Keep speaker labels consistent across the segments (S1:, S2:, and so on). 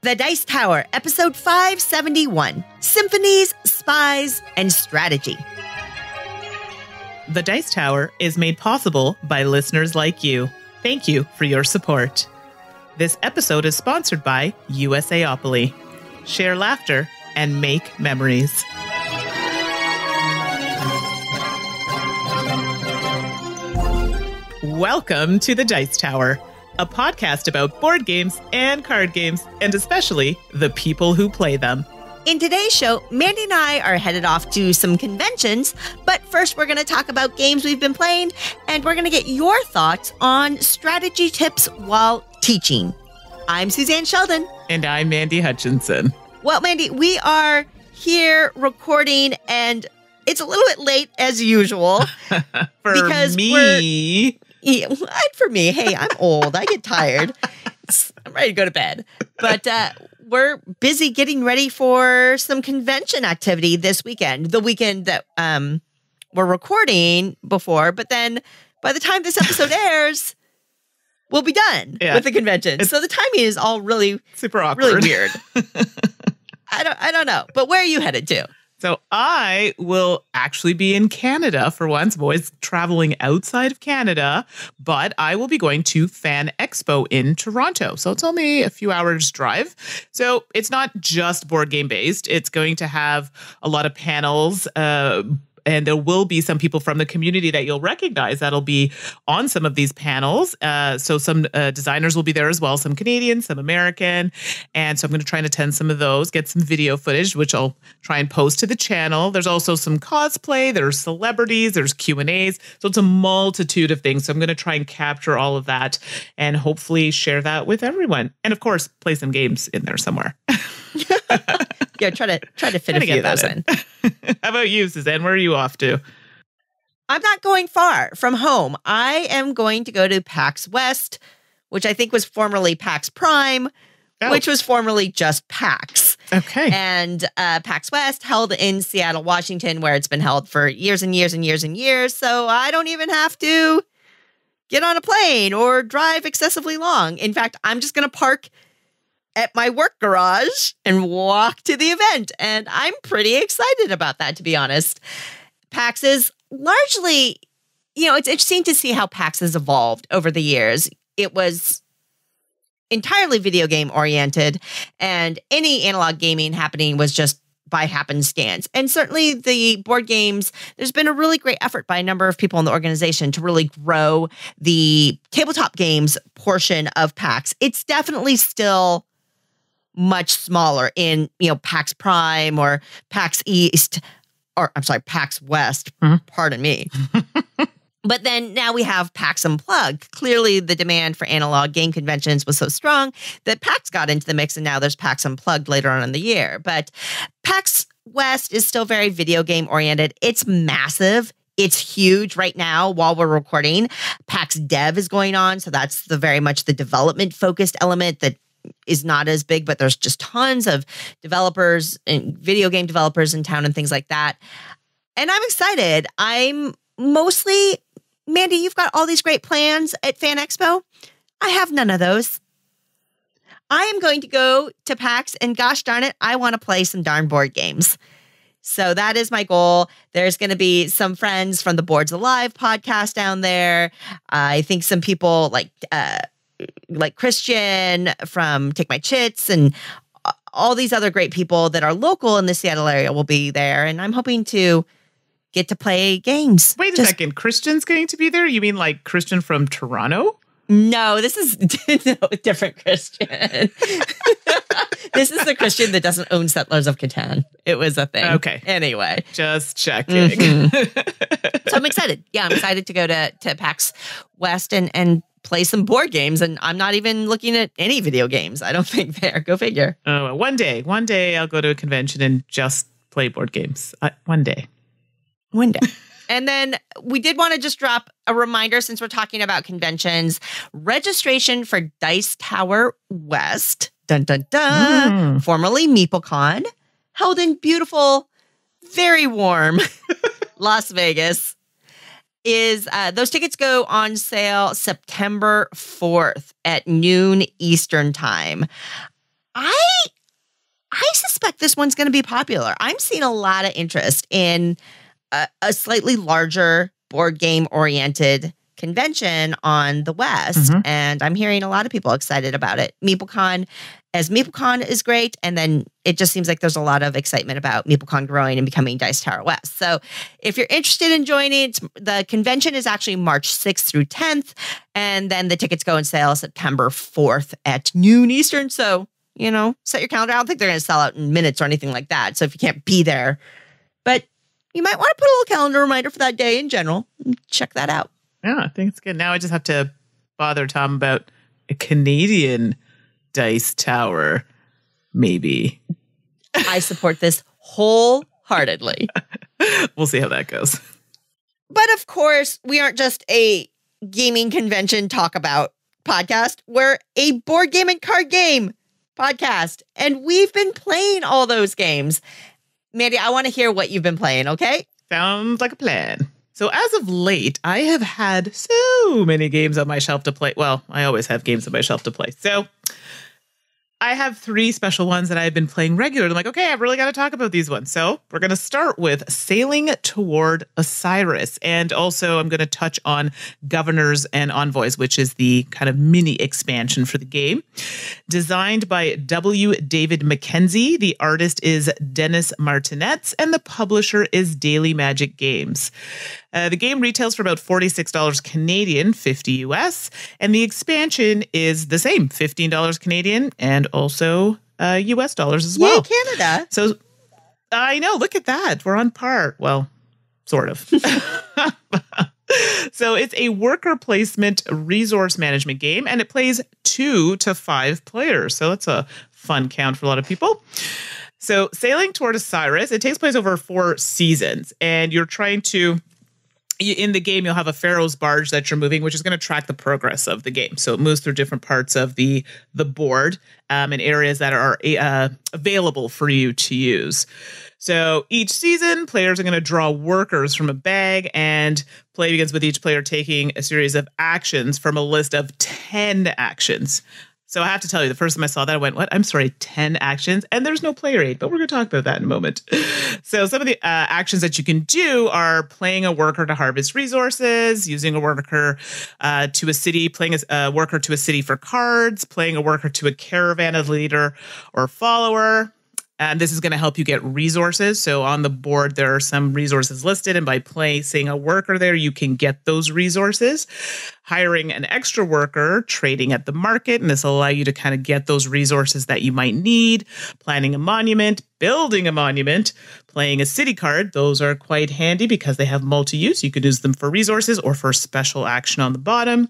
S1: The Dice Tower, episode 571, Symphonies, Spies, and Strategy.
S2: The Dice Tower is made possible by listeners like you. Thank you for your support. This episode is sponsored by USAopoly. Share laughter and make memories. Welcome to the Dice Tower, a podcast about board games and card games, and especially the people who play them.
S1: In today's show, Mandy and I are headed off to some conventions, but first we're going to talk about games we've been playing, and we're going to get your thoughts on strategy tips while teaching. I'm Suzanne Sheldon.
S2: And I'm Mandy Hutchinson.
S1: Well, Mandy, we are here recording, and it's a little bit late as usual.
S2: For me.
S1: Yeah, for me, hey, I'm old. I get tired. I'm ready to go to bed. But we're busy getting ready for some convention activity this weekend. The weekend that we're recording before. But then by the time this episode airs, we'll be done with the convention. So the timing is all really
S2: super awkward.
S1: Really weird. I don't know. But where are you headed to?
S2: So I will actually be in Canada for once. I'm always traveling outside of Canada, but I will be going to Fan Expo in Toronto. So it's only a few hours drive. So it's not just board game based. It's going to have a lot of panels, and there will be some people from the community that you'll recognize that'll be on some of these panels. So some designers will be there as well, some Canadian, some American. And so I'm going to try and attend some of those, get some video footage, which I'll try and post to the channel. There's also some cosplay, there's celebrities, there's Q&As. So it's a multitude of things. So I'm going to try and capture all of that and hopefully share that with everyone. And of course, play some games in there somewhere.
S1: Yeah, try to fit a few of those in.
S2: How about you, Suzanne? Where are you off to?
S1: I'm not going far from home. I am going to go to PAX West, which I think was formerly PAX Prime, which was formerly just PAX.
S2: Okay.
S1: And PAX West held in Seattle, Washington, where it's been held for years and years and years and years. So I don't even have to get on a plane or drive excessively long. In fact, I'm just going to park at my work garage and walk to the event. And I'm pretty excited about that, to be honest. PAX is largely, it's interesting to see how PAX has evolved over the years. It was entirely video game oriented, and any analog gaming happening was just by happenstance. And certainly the board games, there's been a really great effort by a number of people in the organization to really grow the tabletop games portion of PAX. It's definitely still much smaller in, PAX Prime or PAX East, or I'm sorry, PAX West, pardon me. But then now we have PAX Unplugged. Clearly the demand for analog game conventions was so strong that PAX got into the mix, and now there's PAX Unplugged later on in the year. But PAX West is still very video game oriented. It's massive. It's huge right now while we're recording. PAX Dev is going on. So that's very much the development focused element that is not as big, but there's just tons of developers and video game developers in town and things like that. And I'm excited. I'm mostly, Mandy, you've got all these great plans at Fan Expo. I have none of those. I am going to go to PAX, and gosh darn it, I want to play some darn board games. So that is my goal. There's going to be some friends from the Boards Alive podcast down there. I think some people like Christian from Take My Chits and all these other great people that are local in the Seattle area will be there. And I'm hoping to get to play games.
S2: Wait a second. Christian's going to be there? You mean like Christian from Toronto?
S1: No, this is a different Christian. This is the Christian that doesn't own Settlers of Catan. It was a thing.
S2: Okay.
S1: Anyway.
S2: Just checking.
S1: So I'm excited. Yeah, I'm excited to go to PAX West and play some board games. And I'm not even looking at any video games, I don't think there. Go figure.
S2: Oh, one day I'll go to a convention and just play board games. One day.
S1: And then we did want to just drop a reminder, since we're talking about conventions, registration for Dice Tower West, formerly MeepleCon, held in beautiful, very warm Las Vegas, is those tickets go on sale September 4th at noon Eastern time. I this one's going to be popular. I'm seeing a lot of interest in a slightly larger board game oriented convention on the West. And I'm hearing a lot of people excited about it. MeepleCon is great. And then it just seems like there's a lot of excitement about MeepleCon growing and becoming Dice Tower West. So if you're interested in joining, the convention is actually March 6th through 10th. And then the tickets go on sale September 4th at noon Eastern. So, set your calendar. I don't think they're going to sell out in minutes or anything like that. So if you can't be there, but you might want to put a little calendar reminder for that day in general. Check that out.
S2: Yeah, I think it's good. Now I just have to bother Tom about a Canadian Dice Tower, maybe.
S1: I support this wholeheartedly.
S2: We'll see how that goes.
S1: But of course, we aren't just a gaming convention talk about podcast. We're a board game and card game podcast. And we've been playing all those games. Mandy, I want to hear what you've been playing, okay?
S2: Sounds like a plan. So as of late, I have had so many games on my shelf to play. Well, I always have games on my shelf to play. So I have 3 special ones that I've been playing regularly. I'm like, okay, I've really got to talk about these ones. So we're going to start with Sailing Toward Osiris. And also I'm going to touch on Governors and Envoys, which is the kind of mini expansion for the game. Designed by W. David Mackenzie. The artist is Dennis Martinez, and the publisher is Daily Magic Games. The game retails for about $46 Canadian, 50 US, and the expansion is the same, $15 Canadian, and also US dollars as well.
S1: Yay, Canada.
S2: So I know, look at that. We're on par. Well, sort of. So it's a worker placement resource management game, and it plays 2 to 5 players. So that's a fun count for a lot of people. So Sailing Toward Osiris, it takes place over 4 seasons, and you're trying to... In the game, you'll have a Pharaoh's barge that you're moving, which is going to track the progress of the game. So it moves through different parts of the board in areas that are available for you to use. So each season, players are going to draw workers from a bag, and play begins with each player taking a series of actions from a list of 10 actions. So I have to tell you, the first time I saw that, I went, what? I'm sorry, 10 actions? And there's no player aid, but we're going to talk about that in a moment. So some of the actions that you can do are playing a worker to harvest resources, using a worker to a city, playing a worker to a city for cards, playing a worker to a caravan of leader or follower. And this is going to help you get resources. So on the board, there are some resources listed, and by placing a worker there, you can get those resources. Hiring an extra worker, trading at the market, and this will allow you to kind of get those resources that you might need. Planning a monument, building a monument, playing a city card. Those are quite handy because they have multi-use. You could use them for resources or for special action on the bottom.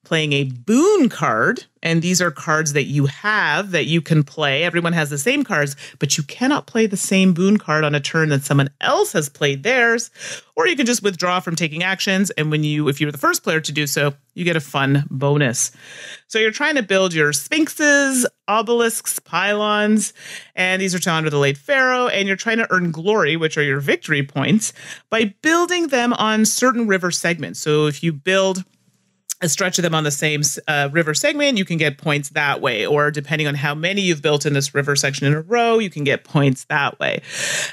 S2: Playing a boon card, and these are cards that you have that you can play. Everyone has the same cards, but you cannot play the same boon card on a turn that someone else has played theirs. Or you can just withdraw from taking actions, and if you're the first player to do so, you get a fun bonus. So you're trying to build your sphinxes, obelisks, pylons, and these are to honor the late pharaoh, and you're trying to earn glory, which are your victory points, by building them on certain river segments. So if you build a stretch of them on the same river segment, you can get points that way. Or depending on how many you've built in this river section in a row, you can get points that way.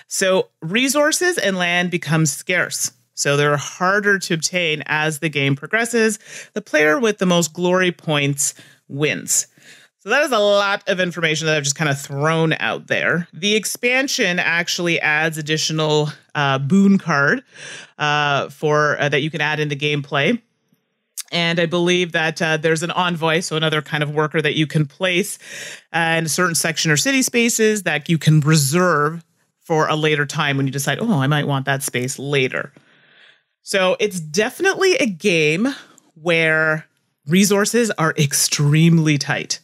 S2: So resources and land become scarce. So they're harder to obtain as the game progresses. The player with the most glory points wins. So that is a lot of information that I've just kind of thrown out there. The expansion actually adds additional boon card that you can add in the gameplay. And I believe that there's an envoy, so another kind of worker that you can place in a certain section or city spaces that you can reserve for a later time when you decide, oh, I might want that space later. So it's definitely a game where resources are extremely tight.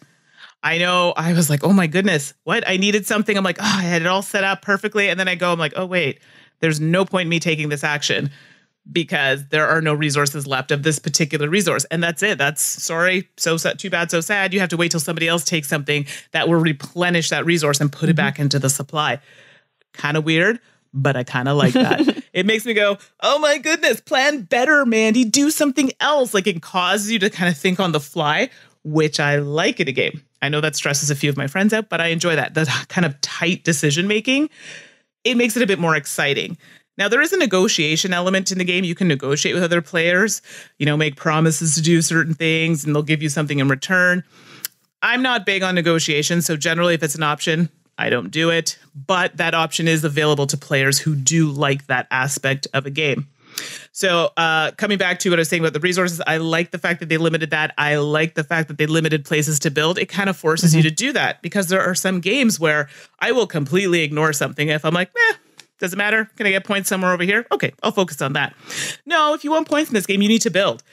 S2: I know I was like, oh my goodness, what? I needed something. I'm like, oh, I had it all set up perfectly. And then I'm like, oh, wait, there's no point in me taking this action because there are no resources left of this particular resource. And that's it. That's sorry. So sad, too bad, so sad. You have to wait till somebody else takes something that will replenish that resource and put it back into the supply. Kind of weird, but I kind of like that. It makes me go, oh my goodness, plan better, Mandy. Do something else. Like it causes you to kind of think on the fly, which I like in a game. I know that stresses a few of my friends out, but I enjoy that. The kind of tight decision making, it makes it a bit more exciting. Now, there is a negotiation element in the game. You can negotiate with other players, make promises to do certain things, and they'll give you something in return. I'm not big on negotiation, so generally if it's an option, I don't do it. But that option is available to players who do like that aspect of a game. So coming back to what I was saying about the resources, I like the fact that they limited that. I like the fact that they limited places to build. It kind of forces you to do that, because there are some games where I will completely ignore something if I'm like, doesn't matter. Can I get points somewhere over here? Okay, I'll focus on that. No, if you want points in this game, you need to build.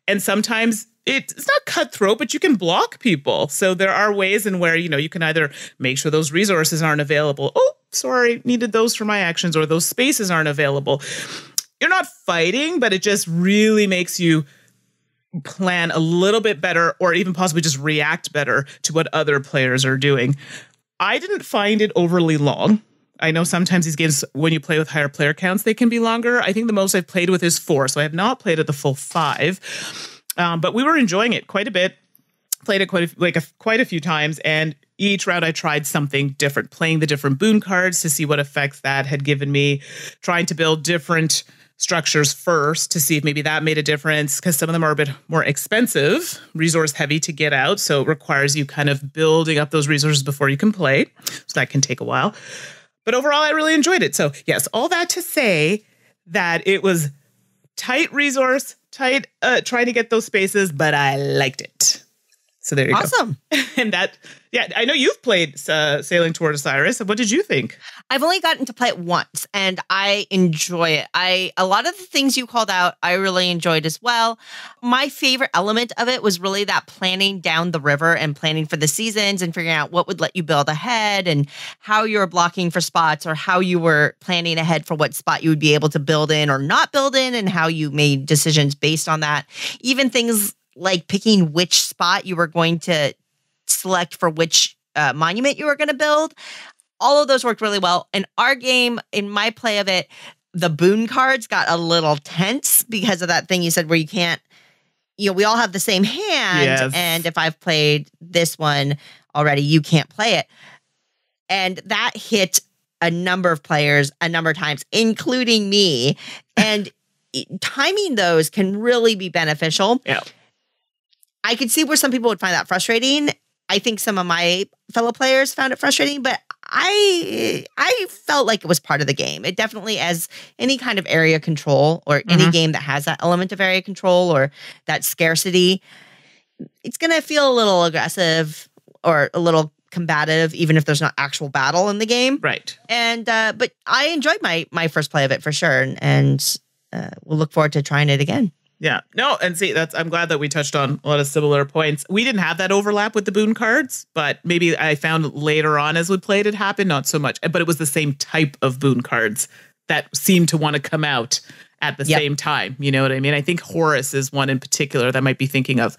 S2: And sometimes it's not cutthroat, but you can block people. So there are ways in where, you can either make sure those resources aren't available. Oh, sorry, needed those for my actions, or those spaces aren't available. You're not fighting, but it just really makes you plan a little bit better, or even possibly just react better to what other players are doing. I didn't find it overly long. I know sometimes these games, when you play with higher player counts, they can be longer. I think the most I've played with is 4, so I have not played at the full 5. But we were enjoying it quite a bit. Played it quite a few times, and each round I tried something different, playing the different boon cards to see what effects that had given me, trying to build different structures first to see if maybe that made a difference, because some of them are a bit more expensive, resource heavy to get out, so it requires you kind of building up those resources before you can play, so that can take a while. But overall, I really enjoyed it. So yes, all that to say that it was tight resource, tight trying to get those spaces, but I liked it. So there you go. Awesome. And I know you've played Sailing Toward Osiris. What did you think?
S1: I've only gotten to play it once, and I enjoy it. A lot of the things you called out, I really enjoyed as well. My favorite element of it was really that planning down the river and planning for the seasons and figuring out what would let you build ahead and how you were blocking for spots, or how you were planning ahead for what spot you would be able to build in or not build in, and how you made decisions based on that. Even things like picking which spot you were going to select for which monument you were going to build. All of those worked really well. In our game, in my play of it, the boon cards got a little tense because of that thing you said where you can't, we all have the same hand.
S2: Yes.
S1: And if I've played this one already, you can't play it. And that hit a number of players a number of times, including me. And timing those can really be beneficial.
S2: Yeah.
S1: I could see where some people would find that frustrating. I think some of my fellow players found it frustrating, but I felt like it was part of the game. It definitely, as any kind of area control, or any game that has that element of area control or that scarcity, it's going to feel a little aggressive or a little combative, even if there's not actual battle in the game.
S2: Right.
S1: And but I enjoyed my first play of it for sure, and we'll look forward to trying it again.
S2: Yeah. No, and see, I'm glad that we touched on a lot of similar points. We didn't have that overlap with the boon cards, but maybe I found later on as we played it happened, not so much. But it was the same type of boon cards that seemed to want to come out at the same time. You know what I mean? I think Horus is one in particular that I might be thinking of.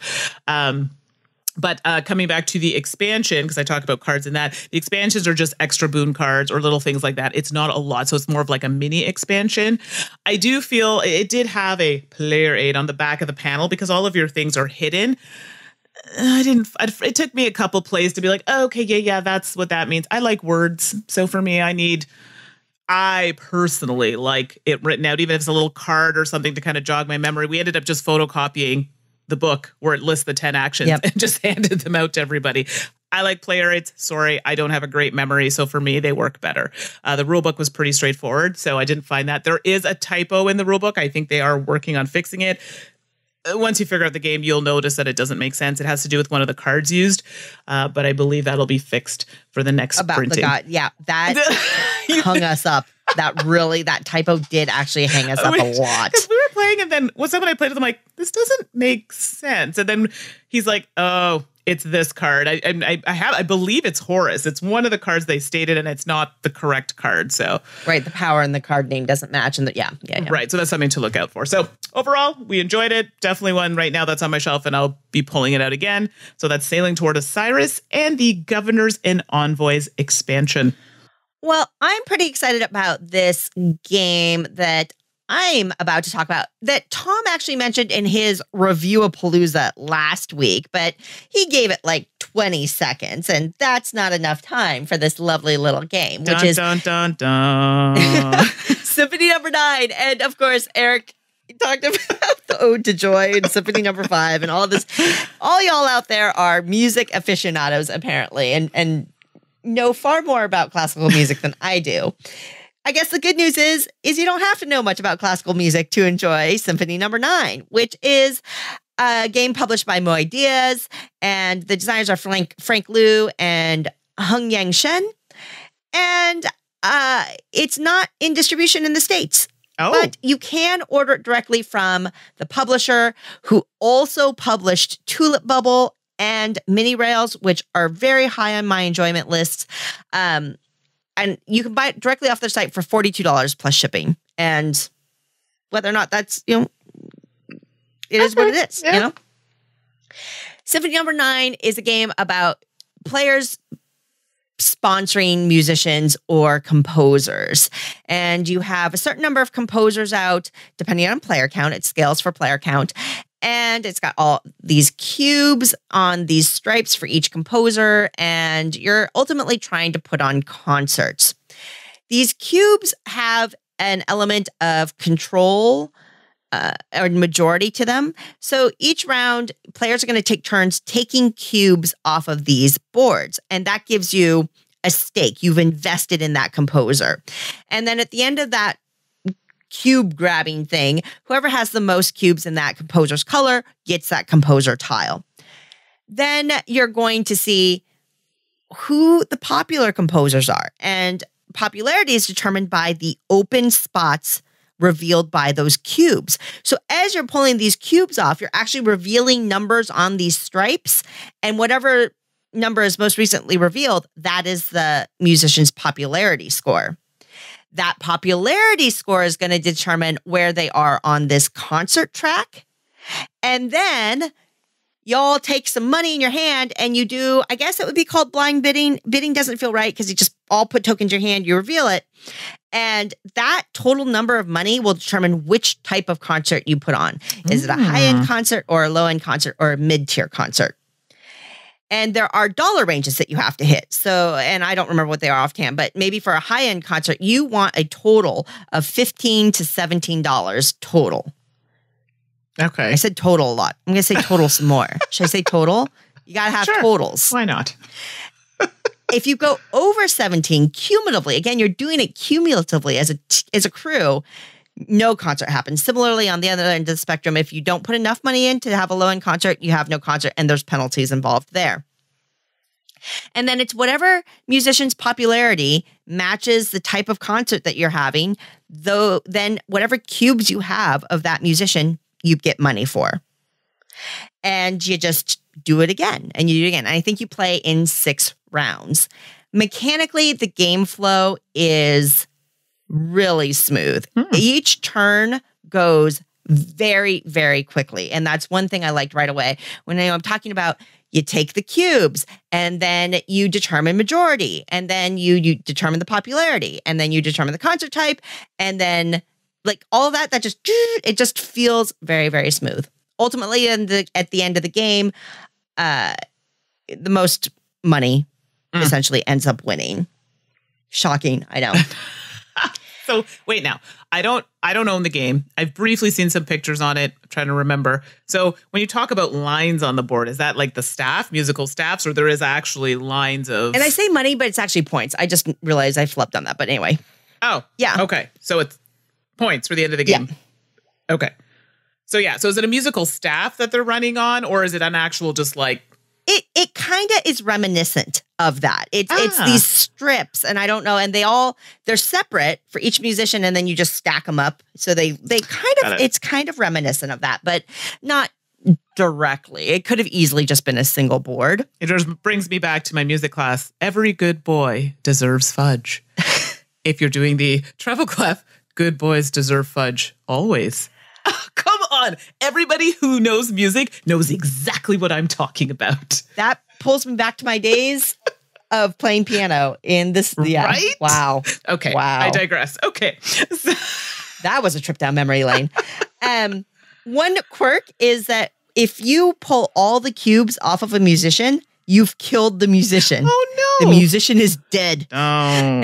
S2: But coming back to the expansion, because I talk about cards in that, the expansions are just extra boon cards or little things like that. It's not a lot, so it's more of like a mini expansion. I do feel it did have a player aid on the back of the panel because all of your things are hidden. It took me a couple plays to be like, oh, okay, yeah, that's what that means. I like words. So for me, I personally like it written out, even if it's a little card or something to kind of jog my memory. We ended up just photocopying the book where it lists the 10 actions and just handed them out to everybody. I like player aids. Sorry, I don't have a great memory, so for me, they work better. The rule book was pretty straightforward, so I didn't find that. There is a typo in the rule book. I think they are working on fixing it. Once you figure out the game, you'll notice that it doesn't make sense. It has to do with one of the cards used, but I believe that'll be fixed for the next printing.
S1: That hung us up. That typo did actually hang us up a lot.
S2: Because we were playing, and then when I played with, I'm like, this doesn't make sense. And then he's like, oh, it's this card. I believe it's Horus. It's one of the cards they stated, and it's not the correct card. So
S1: right, the power and the card name doesn't match, and
S2: right. So that's something to look out for. So overall, we enjoyed it. Definitely one right now that's on my shelf, and I'll be pulling it out again. So that's Sailing Toward Osiris and the Governors and Envoys expansion.
S1: Well, I'm pretty excited about this game that I'm about to talk about that Tom actually mentioned in his review of Palooza last week, but he gave it like 20 seconds, and that's not enough time for this lovely little game, which is
S2: dun, dun, dun.
S1: Symphony number 9. And of course, Eric talked about the Ode to Joy and Symphony number 5 and all this. All y'all out there are music aficionados, apparently, and know far more about classical music than I do. I guess the good news is you don't have to know much about classical music to enjoy Symphony number 9, which is a game published by Moe Diaz, and the designers are Frank Liu and Hung Yang Shen. And it's not in distribution in the States.
S2: Oh.
S1: But you can order it directly from the publisher, who also published Tulip Bubble and Mini Rails, which are very high on my enjoyment lists. And you can buy it directly off their site for $42 plus shipping. And whether or not that's, it is what it is, Symphony number 9 is a game about players sponsoring musicians or composers. And you have a certain number of composers out, depending on player count. It scales for player count. And it's got all these cubes on these stripes for each composer, and you're ultimately trying to put on concerts. These cubes have an element of control or majority to them. So each round, players are going to take turns taking cubes off of these boards, and that gives you a stake. You've invested in that composer. And then at the end of that cube grabbing thing, whoever has the most cubes in that composer's color gets that composer tile. Then you're going to see who the popular composers are. And popularity is determined by the open spots revealed by those cubes. So as you're pulling these cubes off, you're actually revealing numbers on these stripes, and whatever number is most recently revealed, that is the musician's popularity score. That popularity score is going to determine where they are on this concert track. And then y'all take some money in your hand and you do, I guess it would be called blind bidding. Bidding doesn't feel right because you just all put tokens in your hand, you reveal it. And that total number of money will determine which type of concert you put on. Is it a high-end concert or a low-end concert or a mid-tier concert? And there are dollar ranges that you have to hit. So, and I don't remember what they are offhand, but maybe for a high-end concert, you want a total of $15 to $17 total.
S2: Okay.
S1: I said total a lot. I'm going to say total some more. Should I say total? You got to have totals.
S2: Why not?
S1: If you go over 17 cumulatively, again, you're doing it cumulatively as a crew, no concert happens. Similarly, on the other end of the spectrum, if you don't put enough money in to have a low-end concert, you have no concert, and there's penalties involved there. And then it's whatever musician's popularity matches the type of concert that you're having, though then whatever cubes you have of that musician, you get money for. And you just do it again, and you do it again. And I think you play in 6 rounds. Mechanically, the game flow is really smooth. Each turn goes very, very quickly. And that's one thing I liked right away. When I'm talking about, you take the cubes and then you determine majority, and then you determine the popularity, and then you determine the concert type, and then like all of that just feels very, very smooth. Ultimately, at the end of the game, the most money essentially ends up winning. Shocking, I know.
S2: So wait, now I don't own the game. I've briefly seen some pictures on it. I'm trying to remember. So when you talk about lines on the board, is that like the musical staffs, or there is actually lines of? And
S1: I say money, but it's actually points. I just realized I flipped on that. But anyway.
S2: Oh,
S1: yeah.
S2: Okay, so it's points for the end of the game. Yeah. Okay. So yeah. So is it a musical staff that they're running on, or is it an actual just like?
S1: It kind of is reminiscent of that. It's these strips, and I don't know, and they're separate for each musician, and then you just stack them up. So they it's kind of reminiscent of that, but not directly. It could have easily just been a single board.
S2: It just brings me back to my music class. Every good boy deserves fudge. If you're doing the treble clef, good boys deserve fudge always. Oh, come on. Everybody who knows music knows exactly what I'm talking about.
S1: That pulls me back to my days of playing piano in this. Yeah.
S2: Right?
S1: Wow.
S2: Okay.
S1: Wow.
S2: I digress. Okay.
S1: That was a trip down memory lane. One quirk is that if you pull all the cubes off of a musician, you've killed the musician.
S2: Oh, no.
S1: The musician is dead.
S2: Oh.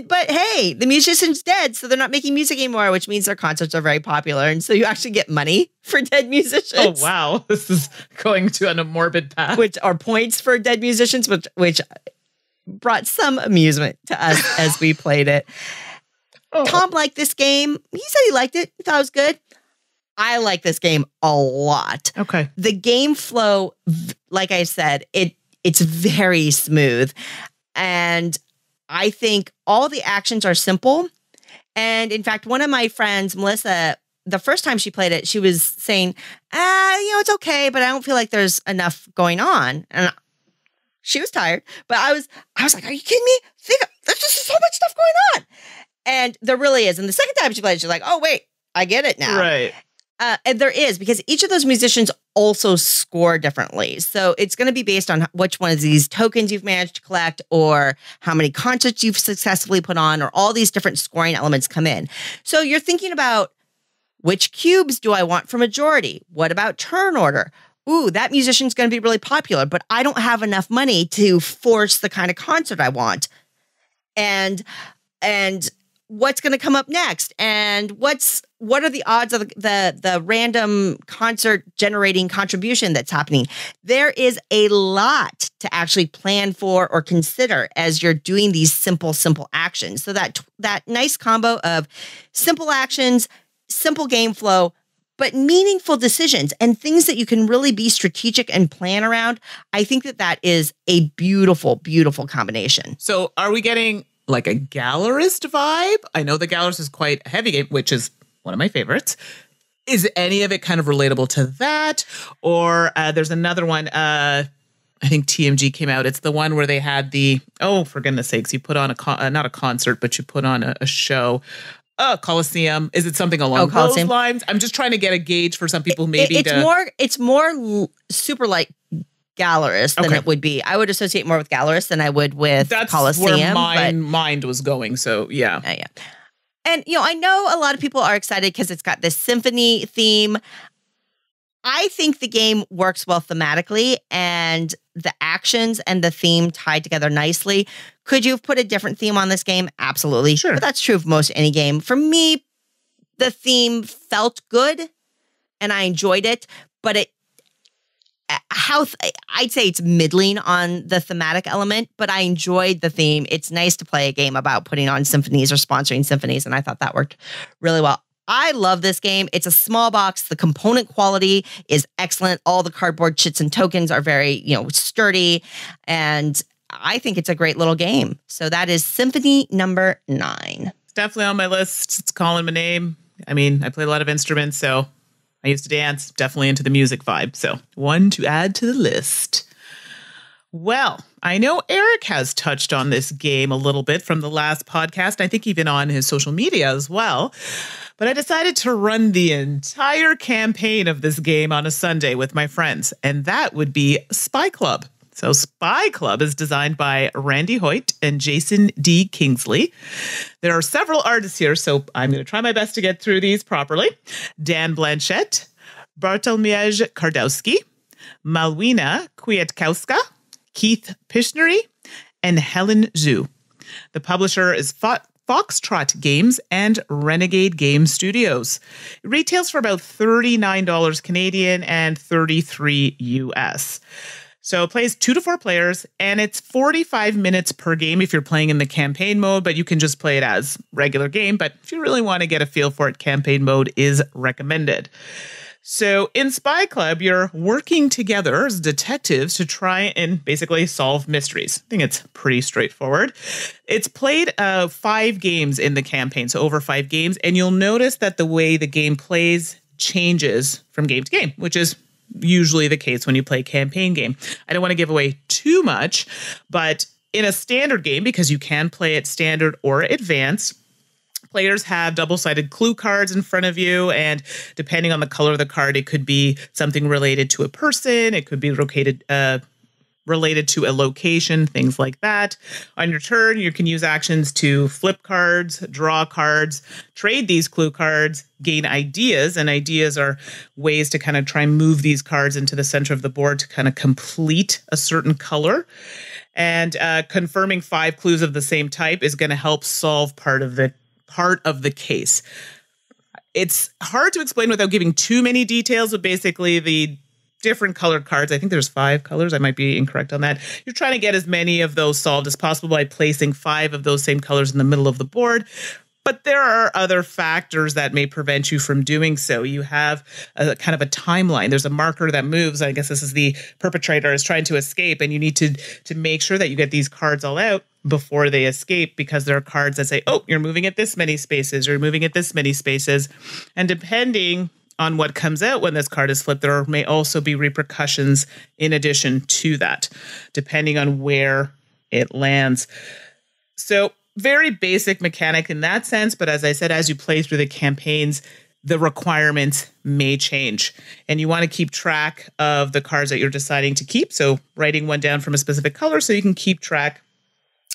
S1: But hey, the musician's dead, so they're not making music anymore, which means their concerts are very popular. And so you actually get money for dead musicians.
S2: Oh, wow. This is going to a morbid path.
S1: Which are points for dead musicians, which brought some amusement to us as we played it.
S2: Oh.
S1: Tom liked this game. He said he liked it. He thought it was good. I like this game a lot.
S2: Okay.
S1: The game flow, like I said, it's very smooth. And I think all the actions are simple. And in fact, one of my friends, Melissa, the first time she played it, she was saying, it's okay, but I don't feel like there's enough going on. And she was tired, but I was like, are you kidding me? There's just so much stuff going on. And there really is. And the second time she played, she's like, oh, wait, I get it now.
S2: Right.
S1: And there is, because each of those musicians also score differently. So it's going to be based on which one of these tokens you've managed to collect, or how many concerts you've successfully put on, or all these different scoring elements come in. So you're thinking about, which cubes do I want for majority? What about turn order? Ooh, that musician's going to be really popular, but I don't have enough money to force the kind of concert I want. And what's going to come up next? And what are the odds of the random concert generating contribution that's happening? There is a lot to actually plan for or consider as you're doing these simple actions. So that nice combo of simple actions, simple game flow, but meaningful decisions and things that you can really be strategic and plan around. I think that is a beautiful, beautiful combination.
S2: So are we getting like a Gallerist vibe? I know the Gallerist is quite a heavy game, which is one of my favorites. Is any of it kind of relatable to that? Or there's another one, I think TMG came out. It's the one where they had for goodness sakes, you put on not a concert, but you put on a show. Coliseum. Is it something along those lines? I'm just trying to get a gauge for some people.
S1: It's more super like Gallerist than it would be. I would associate more with Gallerist than I would with Coliseum.
S2: That's where my mind was going. So yeah.
S1: Yeah. And I know a lot of people are excited because it's got this symphony theme. I think the game works well thematically, and the actions and the theme tied together nicely. Could you have put a different theme on this game? Absolutely.
S2: Sure.
S1: But that's true of most any game. For me, the theme felt good and I enjoyed it, but I'd say it's middling on the thematic element, but I enjoyed the theme. It's nice to play a game about putting on symphonies or sponsoring symphonies, and I thought that worked really well. I love this game. It's a small box. The component quality is excellent. All the cardboard chits and tokens are very, sturdy, and I think it's a great little game. So that is Symphony number 9.
S2: It's definitely on my list. It's calling my name. I mean, I play a lot of instruments, so I used to dance, definitely into the music vibe. So one to add to the list. Well, I know Eric has touched on this game a little bit from the last podcast. I think even on his social media as well. But I decided to run the entire campaign of this game on a Sunday with my friends, and that would be Spy Club. So Spy Club is designed by Randy Hoyt and Jason D. Kingsley. There are several artists here, so I'm going to try my best to get through these properly. Dan Blanchette, Bartłomiej Kardowski, Malwina Kwiatkowska, Keith Pishnery, and Helen Zhu. The publisher is Foxtrot Games and Renegade Game Studios. It retails for about $39 Canadian and $33 US. So it plays 2 to 4 players, and it's 45 minutes per game if you're playing in the campaign mode, but you can just play it as regular game. But if you really want to get a feel for it, campaign mode is recommended. So in Spy Club, you're working together as detectives to try and basically solve mysteries. I think it's pretty straightforward. It's played 5 games in the campaign, so over 5 games, and you'll notice that the way the game plays changes from game to game, which is usually the case when you play a campaign game. I don't want to give away too much, but in a standard game, because you can play it standard or advanced, players have double-sided clue cards in front of you, and depending on the color of the card, it could be something related to a person. It could be related to a location, things like that. On your turn, you can use actions to flip cards, draw cards, trade these clue cards, gain ideas. And ideas are ways to kind of try and move these cards into the center of the board to kind of complete a certain color. And confirming 5 clues of the same type is going to help solve part of the case. It's hard to explain without giving too many details, but basically the different colored cards, I think there's 5 colors. I might be incorrect on that. You're trying to get as many of those solved as possible by placing 5 of those same colors in the middle of the board. But there are other factors that may prevent you from doing so. You have a kind of a timeline. There's a marker that moves. I guess this is the perpetrator is trying to escape, and you need to make sure that you get these cards all out before they escape, because there are cards that say, oh, you're moving at this many spaces, or you're moving at this many spaces. And depending on what comes out when this card is flipped, there may also be repercussions in addition to that, depending on where it lands. So very basic mechanic in that sense. But as I said, as you play through the campaigns, the requirements may change. And you want to keep track of the cards that you're deciding to keep. So writing one down from a specific color so you can keep track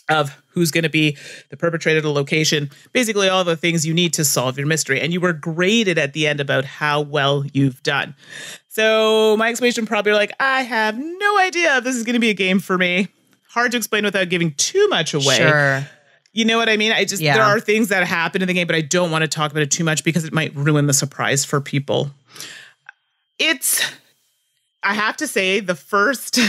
S2: of who's going to be the perpetrator, the location, basically all the things you need to solve your mystery. And you were graded at the end about how well you've done. So my explanation probably like, I have no idea if this is going to be a game for me. Hard to explain without giving too much away.
S1: Sure.
S2: You know what I mean? There are things that happen in the game, but I don't want to talk about it too much because it might ruin the surprise for people. I have to say, the first...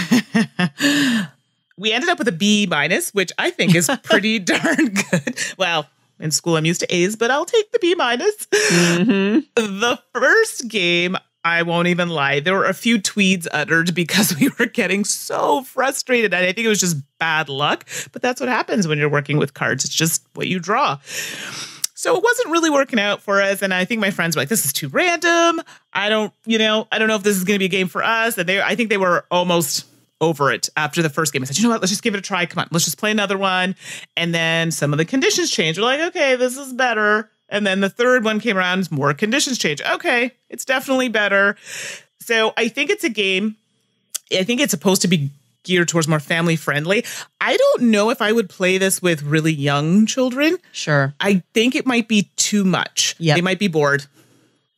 S2: We ended up with a B-, which I think is pretty darn good. Well, in school I'm used to A's, but I'll take the B-. Mm-hmm. The first game, I won't even lie, there were a few tweets uttered because we were getting so frustrated. And I think it was just bad luck. But that's what happens when you're working with cards. It's just what you draw. So it wasn't really working out for us. And I think my friends were like, this is too random. I don't know if this is going to be a game for us. And I think they were almost over it after the first game. I said, you know what, let's just give it a try. Come on, let's just play another one. And then some of the conditions changed. We're like, okay, this is better. And then the third one came around, more conditions change. Okay, it's definitely better. So I think it's a game. I think it's supposed to be geared towards more family friendly. I don't know if I would play this with really young children.
S1: Sure.
S2: I think it might be too much.
S1: Yep.
S2: They might be bored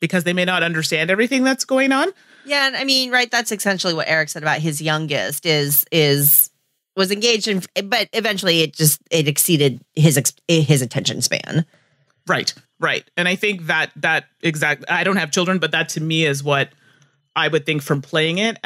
S2: because they may not understand everything that's going on.
S1: Yeah, and I mean, right, that's essentially what Eric said about his youngest was engaged in, but eventually it exceeded his attention span.
S2: Right. And I think that I don't have children, but that to me is what I would think from playing it.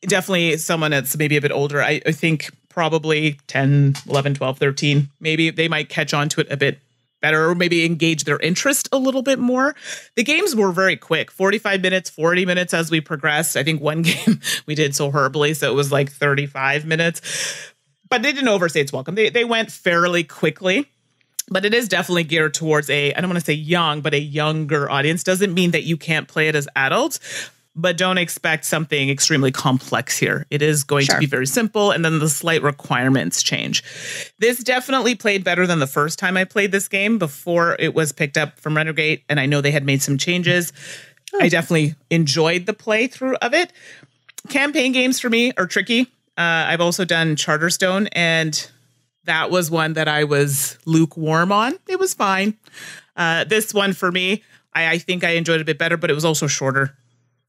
S2: Definitely someone that's maybe a bit older. I think probably 10, 11, 12, 13, maybe they might catch on to it a bit better, or maybe engage their interest a little bit more. The games were very quick, 45 minutes, 40 minutes as we progressed. I think one game we did so horribly, so it was like 35 minutes. But they didn't overstay its welcome. They went fairly quickly. But it is definitely geared towards I don't want to say young, but a younger audience. Doesn't mean that you can't play it as adults. But don't expect something extremely complex here. It is going to be very simple, and then the slight requirements change. This definitely played better than the first time I played this game before it was picked up from Renegade, and I know they had made some changes. I definitely enjoyed the playthrough of it. Campaign games for me are tricky. I've also done Charterstone, and that was one that I was lukewarm on. It was fine. This one for me, I think I enjoyed it a bit better, but it was also shorter.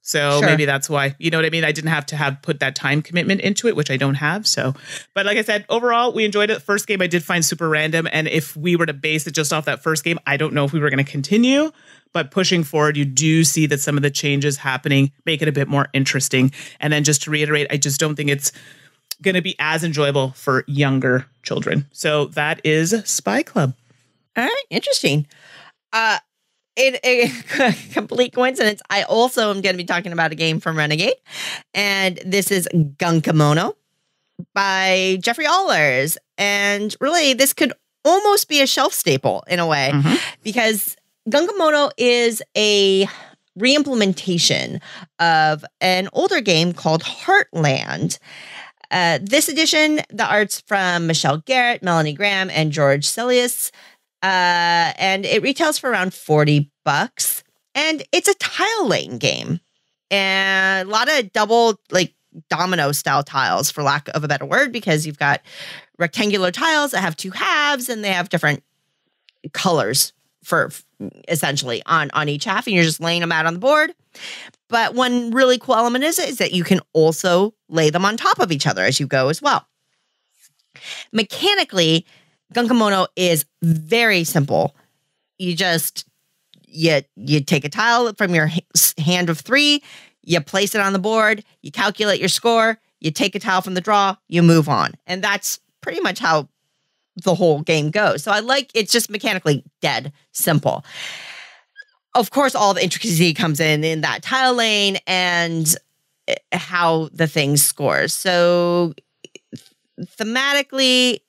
S2: So maybe that's why, you know what I mean? I didn't have to put that time commitment into it, which I don't have. So, but like I said, overall, we enjoyed it. The first game I did find super random. And if we were to base it just off that first game, I don't know if we were going to continue. But pushing forward, you do see that some of the changes happening make it a bit more interesting. And then just to reiterate, I just don't think it's going to be as enjoyable for younger children. So that is Spy Club.
S1: All right. Interesting. In a complete coincidence, I also am going to be talking about a game from Renegade, and this is Gunkimino by Jeffrey Allers. And really, this could almost be a shelf staple in a way, because Gunkimino is a reimplementation of an older game called Heartland. This edition, the art's from Michelle Garrett, Melanie Graham, and George Celius. And it retails for around $40, and it's a tile laying game, and a lot of double, domino style tiles, for lack of a better word, because you've got rectangular tiles that have two halves and they have different colors for essentially on each half, and you're just laying them out on the board. But one really cool element is that you can also lay them on top of each other as you go as well. Mechanically, Gunkimino is very simple. You just, you take a tile from your hand of 3, you place it on the board, you calculate your score, you take a tile from the draw, you move on. And that's pretty much how the whole game goes. So it's just mechanically dead simple. Of course, all the intricacy comes in that tile lane and how the thing scores. So thematically,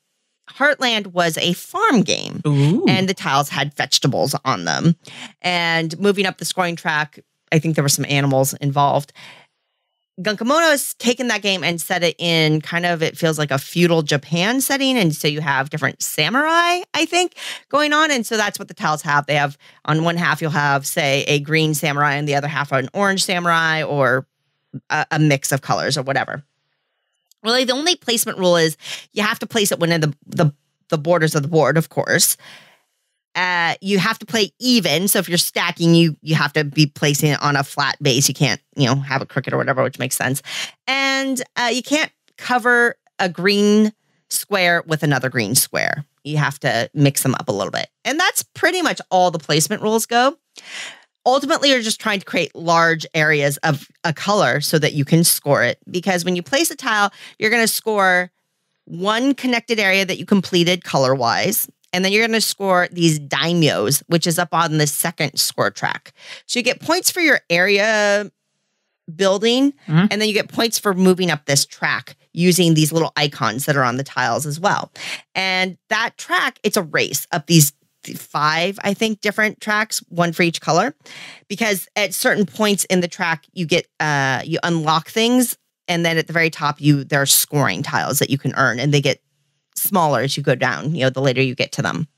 S1: Heartland was a farm game.
S2: Ooh.
S1: And the tiles had vegetables on them. And moving up the scoring track, I think there were some animals involved. Gunkimino has taken that game and set it in kind of, it feels like a feudal Japan setting. And so you have different samurai, I think, going on. And so that's what the tiles have. They have, on one half, you'll have, say, a green samurai, and the other half an orange samurai, or a mix of colors or whatever. Really, the only placement rule is you have to place it within the borders of the board, of course. You have to play even. So if you're stacking, you have to be placing it on a flat base. You can't, have a crooked or whatever, which makes sense. And you can't cover a green square with another green square. You have to mix them up a little bit. And that's pretty much all the placement rules go. Ultimately, you're just trying to create large areas of a color so that you can score it. Because when you place a tile, you're going to score one connected area that you completed color-wise. And then you're going to score these daimyos, which is up on the second score track. So you get points for your area building, and then you get points for moving up this track using these little icons that are on the tiles as well. And that track, it's a race up these 5, I think, different tracks, one for each color, because at certain points in the track, you get you unlock things, and then at the very top, there are scoring tiles that you can earn, and they get smaller as you go down, the later you get to them.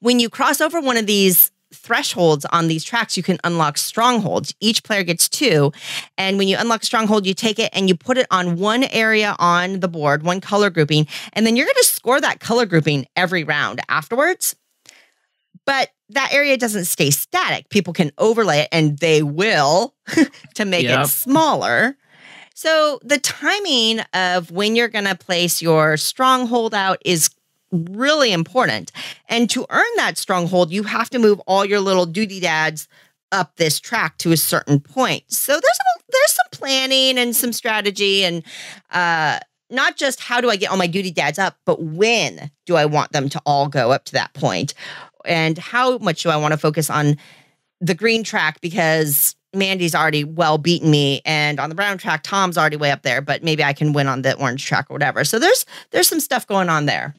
S1: When you cross over one of these thresholds on these tracks, you can unlock strongholds. Each player gets 2. And when you unlock a stronghold, you take it and you put it on one area on the board, one color grouping, and then you're going to score that color grouping every round afterwards. But that area doesn't stay static. People can overlay it, and they will, to make it smaller. So the timing of when you're going to place your stronghold out is really important. And to earn that stronghold, you have to move all your little doodads up this track to a certain point. So there's some planning and some strategy, and not just how do I get all my doodads up, but when do I want them to all go up to that point? And how much do I want to focus on the green track because Mandy's already well beaten me, and on the brown track, Tom's already way up there, but maybe I can win on the orange track or whatever. So there's some stuff going on there.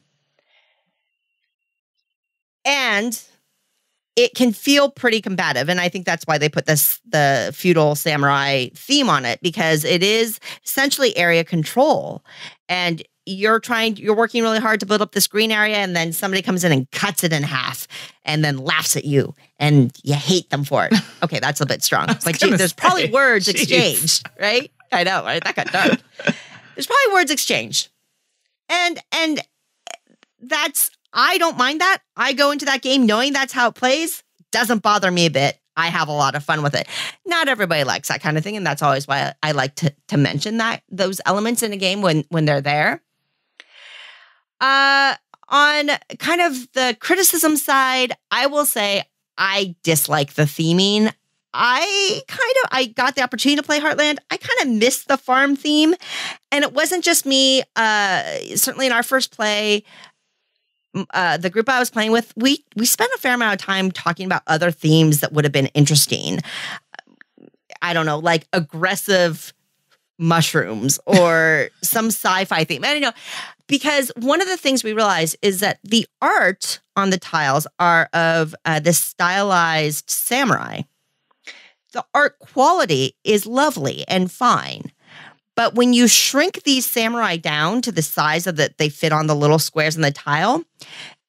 S1: And it can feel pretty combative, and I think that's why they put the feudal samurai theme on it, because it is essentially area control. And you're working really hard to build up this green area, and then somebody comes in and cuts it in half and then laughs at you, and you hate them for it. Okay, that's a bit strong. But there's probably words exchanged, right? I know, right? That got dark. There's probably words exchanged. And that's, I don't mind that. I go into that game knowing that's how it plays. Doesn't bother me a bit. I have a lot of fun with it. Not everybody likes that kind of thing, and that's always why I like to mention those elements in a game when they're there. On kind of the criticism side, I will say I dislike the theming. I got the opportunity to play Heartland. I kind of missed the farm theme, and it wasn't just me. Certainly in our first play, the group I was playing with, we spent a fair amount of time talking about other themes that would have been interesting. I don't know, like aggressive mushrooms or some sci-fi theme. I don't know. Because one of the things we realized is that the art on the tiles are of this stylized samurai. The art quality is lovely and fine. But when you shrink these samurai down to the size of that they fit on the little squares in the tile,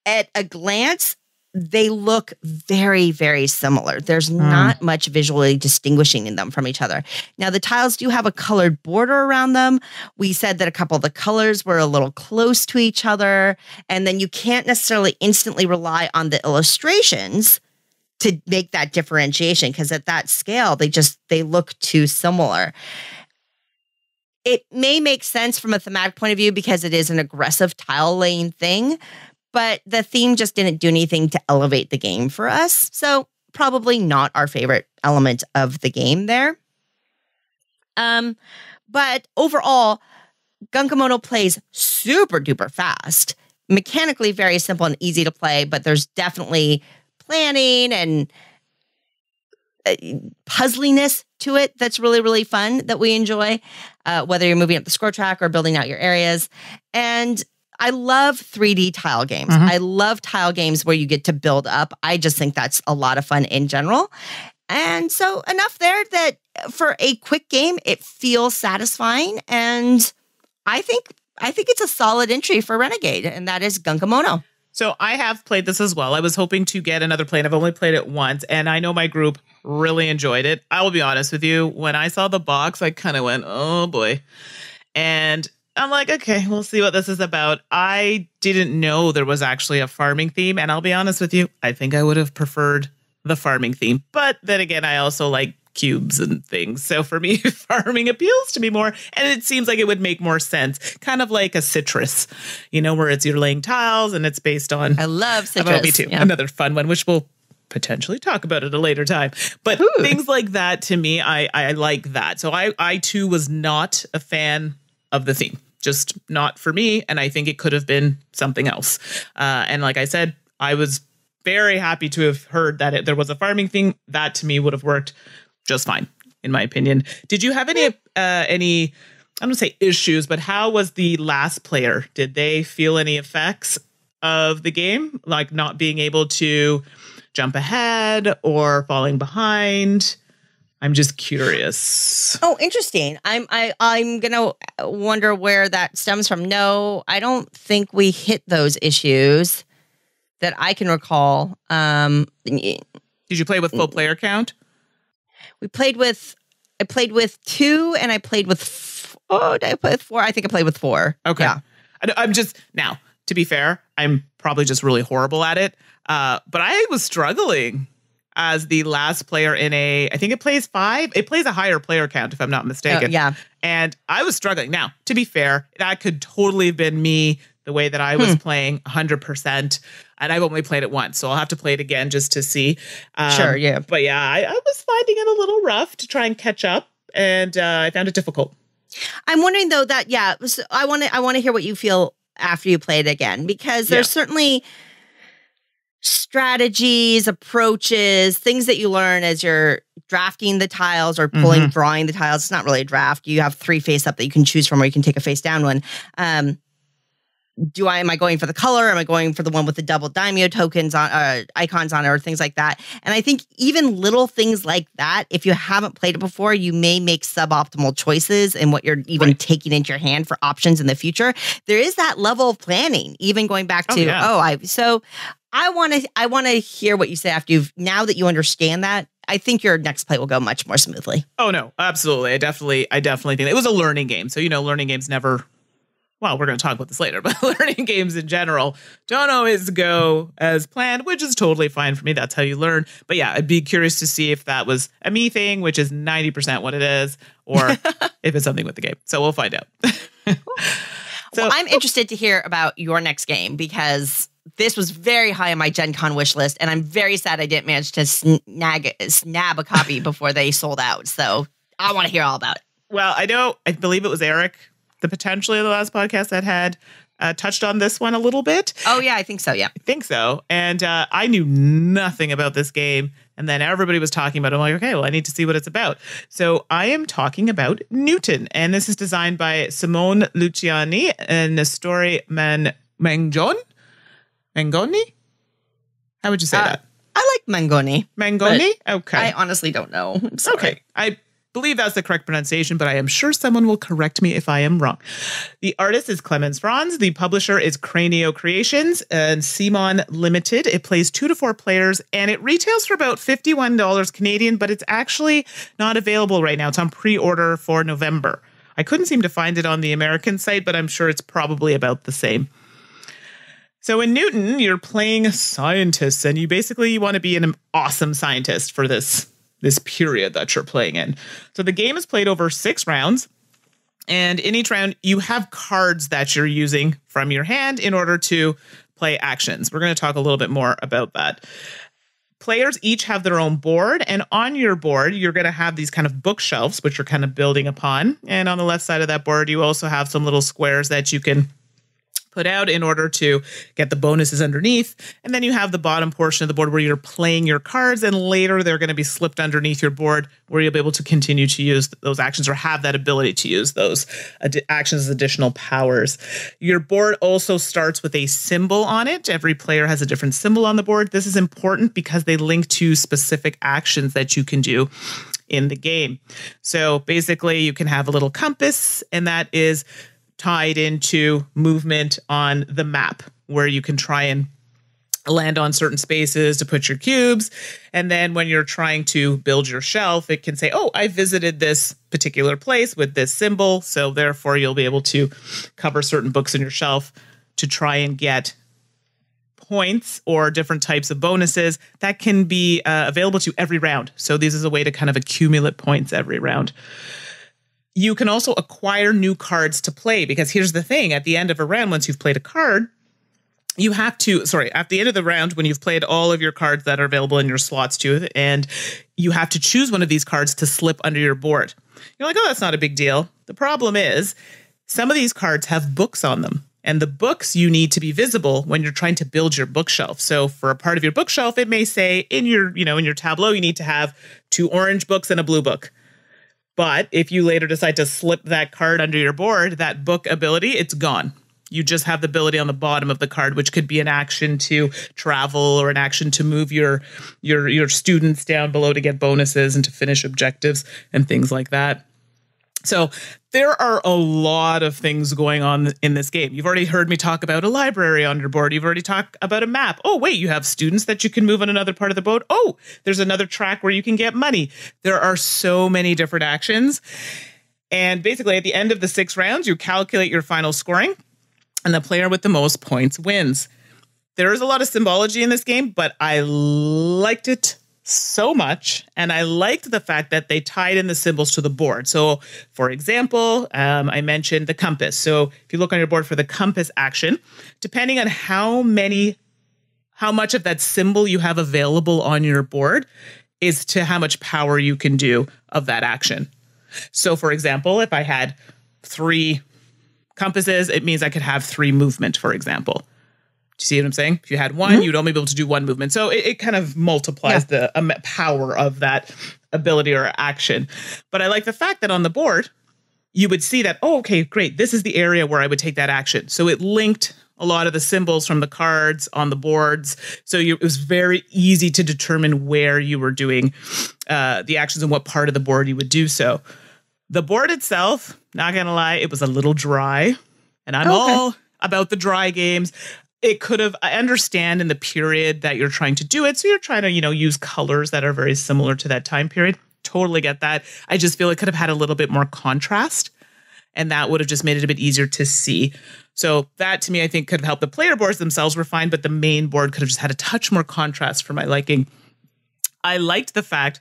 S1: at a glance, they look very, very similar. There's not much visually distinguishing them from each other. Now, the tiles do have a colored border around them. We said that a couple of the colors were a little close to each other. And then you can't necessarily instantly rely on the illustrations to make that differentiation, because at that scale, they look too similar. It may make sense from a thematic point of view because it is an aggressive tile laying thing, but the theme just didn't do anything to elevate the game for us. So probably not our favorite element of the game there. But overall, Gunkimino plays super duper fast. Mechanically very simple and easy to play, but there's definitely planning and puzzliness to it that's really, really fun that we enjoy, whether you're moving up the score track or building out your areas. And I love 3D tile games. I love tile games where you get to build up. I just think that's a lot of fun in general. And so enough there that for a quick game, it feels satisfying. And I think it's a solid entry for Renegade, and that is Gunkimino.
S2: So I have played this as well. I was hoping to get another play, and I've only played it once, and I know my group really enjoyed it. I will be honest with you. When I saw the box, I kind of went, oh boy. And I'm like, okay, we'll see what this is about. I didn't know there was actually a farming theme, and I'll be honest with you, I think I would have preferred the farming theme. But then again, I also like cubes and things. So for me, farming appeals to me more, and it seems like it would make more sense. Kind of like a citrus, where it's you're laying tiles and it's based on.
S1: I love citrus.
S2: Me too. Yeah. Another fun one, which we'll potentially talk about at a later time. But things like that, to me, I like that. So I too was not a fan of the theme. Just not for me. And I think it could have been something else. And like I said, I was very happy to have heard that there was a farming thing. That to me would have worked just fine, in my opinion. Did you have any, I don't want to say issues, but how was the last player? Did they feel any effects of the game? Like not being able to jump ahead or falling behind? I'm just curious.
S1: Oh, interesting. I'm gonna wonder where that stems from. No, I don't think we hit those issues that I can recall.
S2: Did you play with full player count?
S1: I played with 2, and I played with did I play with 4? I think I played with 4.
S2: Okay.
S1: Yeah.
S2: I'm just now, to be fair, I'm probably just really horrible at it. But I was struggling as the last player in I think it plays 5. It plays a higher player count, if I'm not mistaken.
S1: Yeah.
S2: And I was struggling. Now, to be fair, that could totally have been me, the way that I was playing 100%. And I've only played it once, so I'll have to play it again just to see.
S1: Sure, yeah.
S2: But yeah, I was finding it a little rough to try and catch up, and I found it difficult.
S1: I'm wondering though that I want to hear what you feel after you play it again, because there's certainly strategies, approaches, things that you learn as you're drafting the tiles or drawing the tiles. It's not really a draft. You have 3 face up that you can choose from, or you can take a face down one. Am I going for the color? Am I going for the one with the double daimyo tokens on icons on it, or things like that? And I think even little things like that, if you haven't played it before, you may make suboptimal choices in what you're even taking into your hand for options in the future. There is that level of planning, even going back to I want to hear what you say now that you understand that. I think your next play will go much more smoothly. Oh no, absolutely. I definitely think it was a learning game. So learning games never. Well, we're going to talk about this later, but learning games in general don't always go as planned, which is totally fine for me. That's how you learn. But yeah, I'd be curious to see if that was a me thing, which is 90% what it is, or if it's something with the game. So we'll find out. Well, I'm interested to hear about your next game, because this was very high on my Gen Con wish list, and I'm very sad I didn't manage to snab a copy before they sold out. So I want to hear all about it.
S2: Well, I believe it was Eric, the potentially the last podcast that had touched on this one a little bit.
S1: Oh, yeah, I think so. Yeah,
S2: I think so. And I knew nothing about this game. And then everybody was talking about it. I'm like, okay, well, I need to see what it's about. So I am talking about Newton. And this is designed by Simone Luciani and Nestori Mangoni? How would you say that?
S1: I like Mangoni.
S2: Mangoni? Okay.
S1: I honestly don't know. I'm sorry.
S2: Okay. believe that's the correct pronunciation, but I am sure someone will correct me if I am wrong. The artist is Clemens Franz. The publisher is Cranio Creations and Simon Limited. It plays 2 to 4 players, and it retails for about $51 Canadian, but it's actually not available right now. It's on pre-order for November. I couldn't seem to find it on the American site, but I'm sure it's probably about the same. So in Newton, you're playing scientists, and you want to be an awesome scientist for this period that you're playing in. So the game is played over 6 rounds, and in each round, you have cards that you're using from your hand in order to play actions. We're going to talk a little bit more about that. Players each have their own board, and on your board, you're going to have these kind of bookshelves, which you're kind of building upon. And on the left side of that board, you also have some little squares that you can put out in order to get the bonuses underneath. And then you have the bottom portion of the board where you're playing your cards, and later they're going to be slipped underneath your board where you'll be able to continue to use those actions or have that ability to use those actions as additional powers. Your board also starts with a symbol on it. Every player has a different symbol on the board. This is important because they link to specific actions that you can do in the game. So basically you can have a little compass, and that is tied into movement on the map where you can try and land on certain spaces to put your cubes. And then when you're trying to build your shelf, it can say, oh, I visited this particular place with this symbol. So therefore you'll be able to cover certain books in your shelf to try and get points or different types of bonuses that can be available to you every round. So this is a way to kind of accumulate points every round. You can also acquire new cards to play, because here's the thing. At the end of a round, once you've played a card, you have to, at the end of the round, when you've played all of your cards that are available in your slots too, and you have to choose one of these cards to slip under your board. You're like, oh, that's not a big deal. The problem is some of these cards have books on them, and the books you need to be visible when you're trying to build your bookshelf. So for a part of your bookshelf, it may say in your tableau, you need to have 2 orange books and a blue book. But if you later decide to slip that card under your board, that book ability, it's gone. You just have the ability on the bottom of the card, which could be an action to travel or an action to move your students down below to get bonuses and to finish objectives and things like that. So there are a lot of things going on in this game. You've already heard me talk about a library on your board. You've already talked about a map. Oh, wait, you have students that you can move on another part of the boat. Oh, there's another track where you can get money. There are so many different actions. And basically, at the end of the 6 rounds, you calculate your final scoring, and the player with the most points wins. There is a lot of symbology in this game, but I liked it so much, and I liked the fact that they tied in the symbols to the board. So, for example, I mentioned the compass. So if you look on your board for the compass action, depending on how much of that symbol you have available on your board is to how much power you can do of that action. So, for example, if I had 3 compasses, it means I could have 3 movement, for example. Do you see what I'm saying? If you had 1, you'd only be able to do 1 movement. So it kind of multiplies the power of that ability or action. But I like the fact that on the board, you would see that, oh, okay, great. This is the area where I would take that action. So it linked a lot of the symbols from the cards on the boards. So it was very easy to determine where you were doing the actions and what part of the board you would do so. The board itself, not going to lie, it was a little dry. And I'm all about the dry games. I understand in the period that you're trying to do it. So you're trying to, use colors that are very similar to that time period. Totally get that. I just feel it could have had a little bit more contrast, and that would have just made it a bit easier to see. So that to me, I think could have helped. The player boards themselves were fine, but the main board could have just had a touch more contrast for my liking. I liked the fact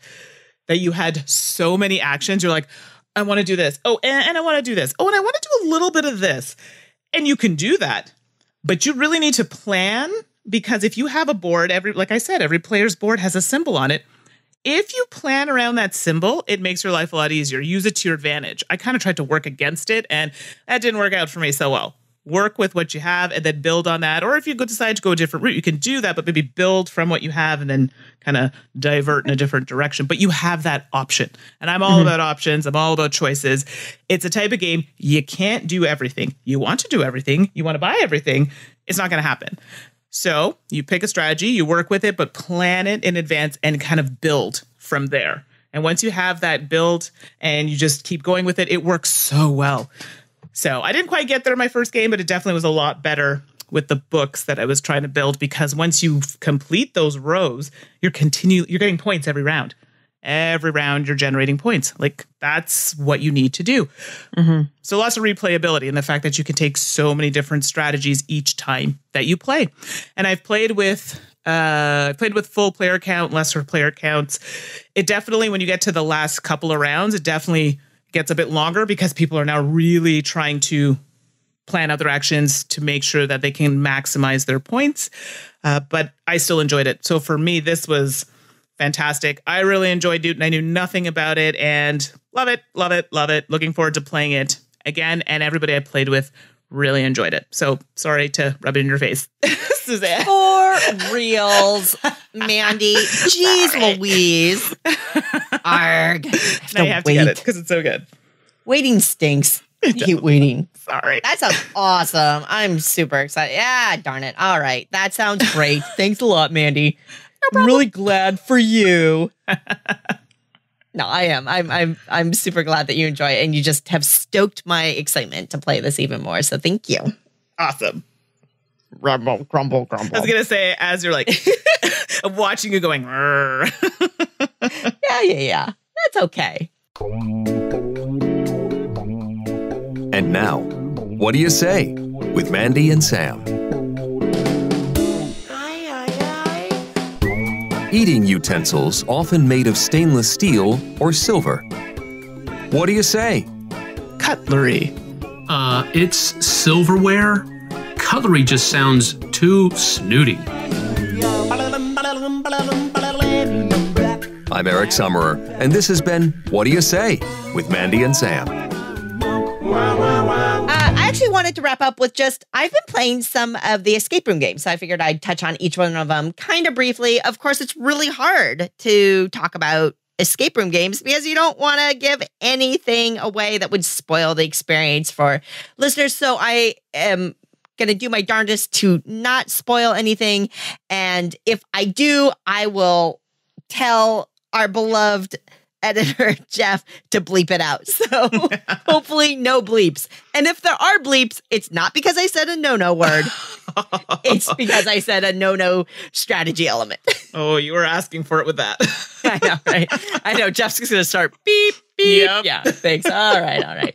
S2: that you had so many actions. You're like, I want to do this. Oh, and I want to do this. Oh, and I want to do a little bit of this. And you can do that. But you really need to plan, because if you have a board, like I said, every player's board has a symbol on it. If you plan around that symbol, it makes your life a lot easier. Use it to your advantage. I kind of tried to work against it, and that didn't work out for me so well. Work with what you have and then build on that. Or if you decide to go a different route, you can do that, but maybe build from what you have and then kind of divert in a different direction. But you have that option. And I'm all about options. I'm all about choices. It's a type of game. You can't do everything. You want to do everything. You want to buy everything. It's not going to happen. So you pick a strategy, you work with it, but plan it in advance and kind of build from there. And once you have that build and you just keep going with it, it works so well. So I didn't quite get there in my first game, but it definitely was a lot better with the books that I was trying to build, because once you complete those rows, you're getting points every round. Every round you're generating points. Like, that's what you need to do. Mm-hmm. So lots of replayability, and the fact that you can take so many different strategies each time that you play. And I've played with full player count, lesser player counts. It definitely, when you get to the last couple of rounds, it definitely gets a bit longer because people are now really trying to plan out their actions to make sure that they can maximize their points. But I still enjoyed it. So for me, this was fantastic. I really enjoyed it, and I knew nothing about it, and love it, love it, love it. Looking forward to playing it again, and everybody I played with really enjoyed it. So sorry to rub it in your face, Suzanne.
S1: For reals, Mandy. Jeez Louise. Arg.
S2: Now you have to get it because it's so good.
S1: Waiting stinks. I hate waiting.
S2: Sorry.
S1: That sounds awesome. I'm super excited. Yeah, darn it. All right. That sounds great. Thanks a lot, Mandy. I'm really glad for you. No, I am. I'm super glad that you enjoy it, and you just have stoked my excitement to play this even more. So thank you.
S2: Awesome.
S1: Rumble, grumble, grumble.
S2: I was gonna say, as you're like, I'm watching you going.
S1: Yeah. That's okay.
S3: And now, what do you say with Mandy and Sam? Eating utensils often made of stainless steel or silver. What do you say?
S2: Cutlery.
S4: It's silverware. Cutlery just sounds too snooty.
S3: I'm Eric Summerer, and this has been What Do You Say with Mandy and Sam.
S1: I actually wanted to wrap up with I've been playing some of the escape room games, so I figured I'd touch on each one of them kind of briefly. Of course, it's really hard to talk about escape room games because you don't want to give anything away that would spoil the experience for listeners. So I am going to do my darndest to not spoil anything. And if I do, I will tell our beloved editor Jeff to bleep it out. So hopefully no bleeps. And if there are bleeps, it's not because I said a no-no word. It's because I said a no-no strategy element.
S2: Oh, you were asking for it with that.
S1: I know, right? I know. Jeff's just going to start beep, beep.
S2: Yep.
S1: Yeah, thanks. All right.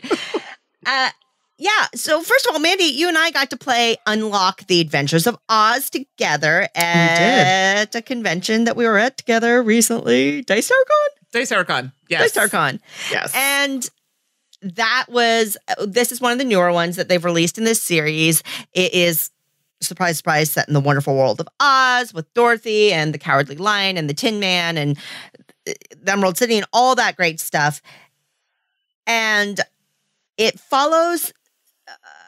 S1: Yeah, so first of all, Mandy, you and I got to play Unlock the Adventures of Oz together at a convention that we were at together recently. Dice
S2: Dice-Archon. Yes.
S1: Dice-Archon.
S2: Yes.
S1: And this is one of the newer ones that they've released in this series. It is, surprise, surprise, set in the wonderful world of Oz with Dorothy and the Cowardly Lion and the Tin Man and the Emerald City and all that great stuff. And it follows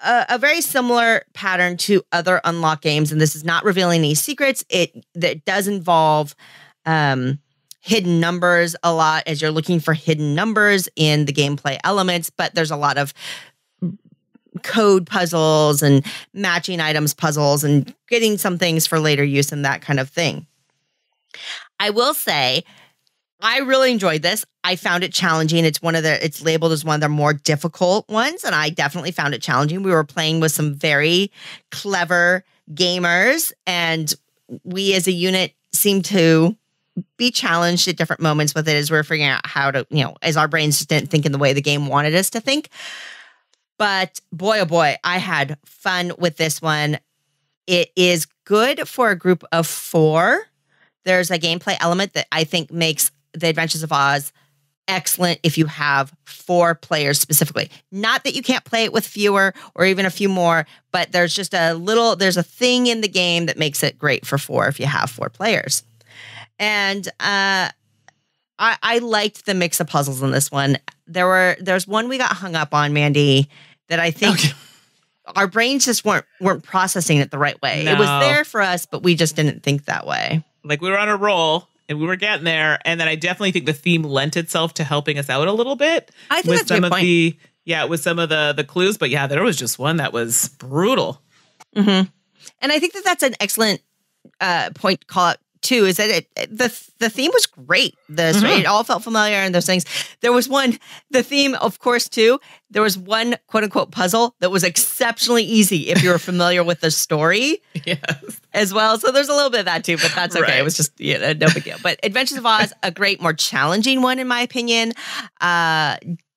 S1: a very similar pattern to other Unlock games, and this is not revealing any secrets. It does involve hidden numbers a lot as you're looking for hidden numbers in the gameplay elements, but there's a lot of code puzzles and matching items puzzles and getting some things for later use and that kind of thing. I will say, I really enjoyed this. I found it challenging. It's labeled as one of their more difficult ones, and I definitely found it challenging. We were playing with some very clever gamers, and we as a unit seemed to be challenged at different moments with it as we're figuring out how to, as our brains just didn't think in the way the game wanted us to think. But boy, oh boy, I had fun with this one. It is good for a group of 4. There's a gameplay element that I think makes The Adventures of Oz excellent if you have 4 players specifically. Not that you can't play it with fewer or even a few more, but there's just there's a thing in the game that makes it great for 4 if you have 4 players. And I liked the mix of puzzles in this one. There's one we got hung up on, Mandy, that I think our brains just weren't processing it the right way.
S2: No.
S1: It was there for us, but we just didn't think that way.
S2: Like, we were on a roll and we were getting there, and then I definitely think the theme lent itself to helping us out a little bit.
S1: I think that's a good point.
S2: With some of the clues, but yeah, there was just one that was brutal.
S1: Mm-hmm. And I think that's an excellent point call out too is that the theme was great. It all felt familiar and those things. There was the theme, of course, too. There was one quote unquote puzzle that was exceptionally easy if you were familiar with the story as well. So there's a little bit of that too, but that's okay. Right. It was just no big deal. But Adventures of Oz, a great, more challenging one in my opinion.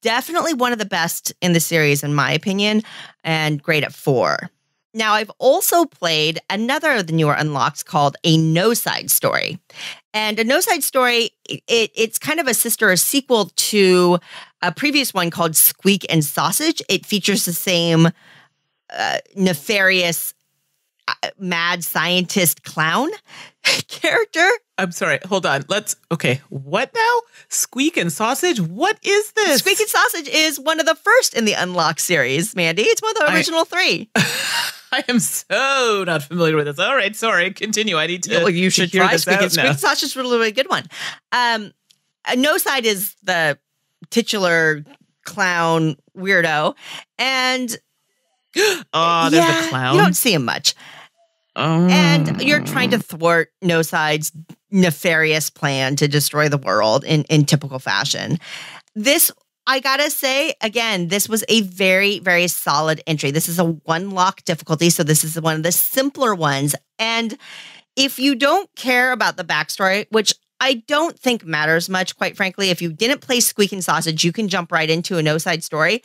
S1: Definitely one of the best in the series in my opinion, and great at 4. Now, I've also played another of the newer unlocks called A No Side Story. And A No Side Story, it's kind of a sister or sequel to a previous one called Squeak and Sausage. It features the same nefarious mad scientist clown character.
S2: I'm sorry, hold on. What now? Squeak and Sausage? What is this?
S1: Squeak and Sausage is one of the first in the Unlock series, Mandy. It's one of the original 3.
S2: I am so not familiar with this. All right, sorry. Continue. I need to.
S1: Well, you should try Squeak and
S2: Sausage.
S1: Sausage is really a good one. No Side is the titular clown weirdo, and
S2: there's a clown.
S1: You don't see him much. And you're trying to thwart No Side's nefarious plan to destroy the world in typical fashion. This, I gotta say, again, this was a very, very solid entry. This is a 1-lock difficulty, so this is one of the simpler ones. And if you don't care about the backstory, which I don't think matters much, quite frankly, if you didn't play Squeak and Sausage, you can jump right into a No Side Story.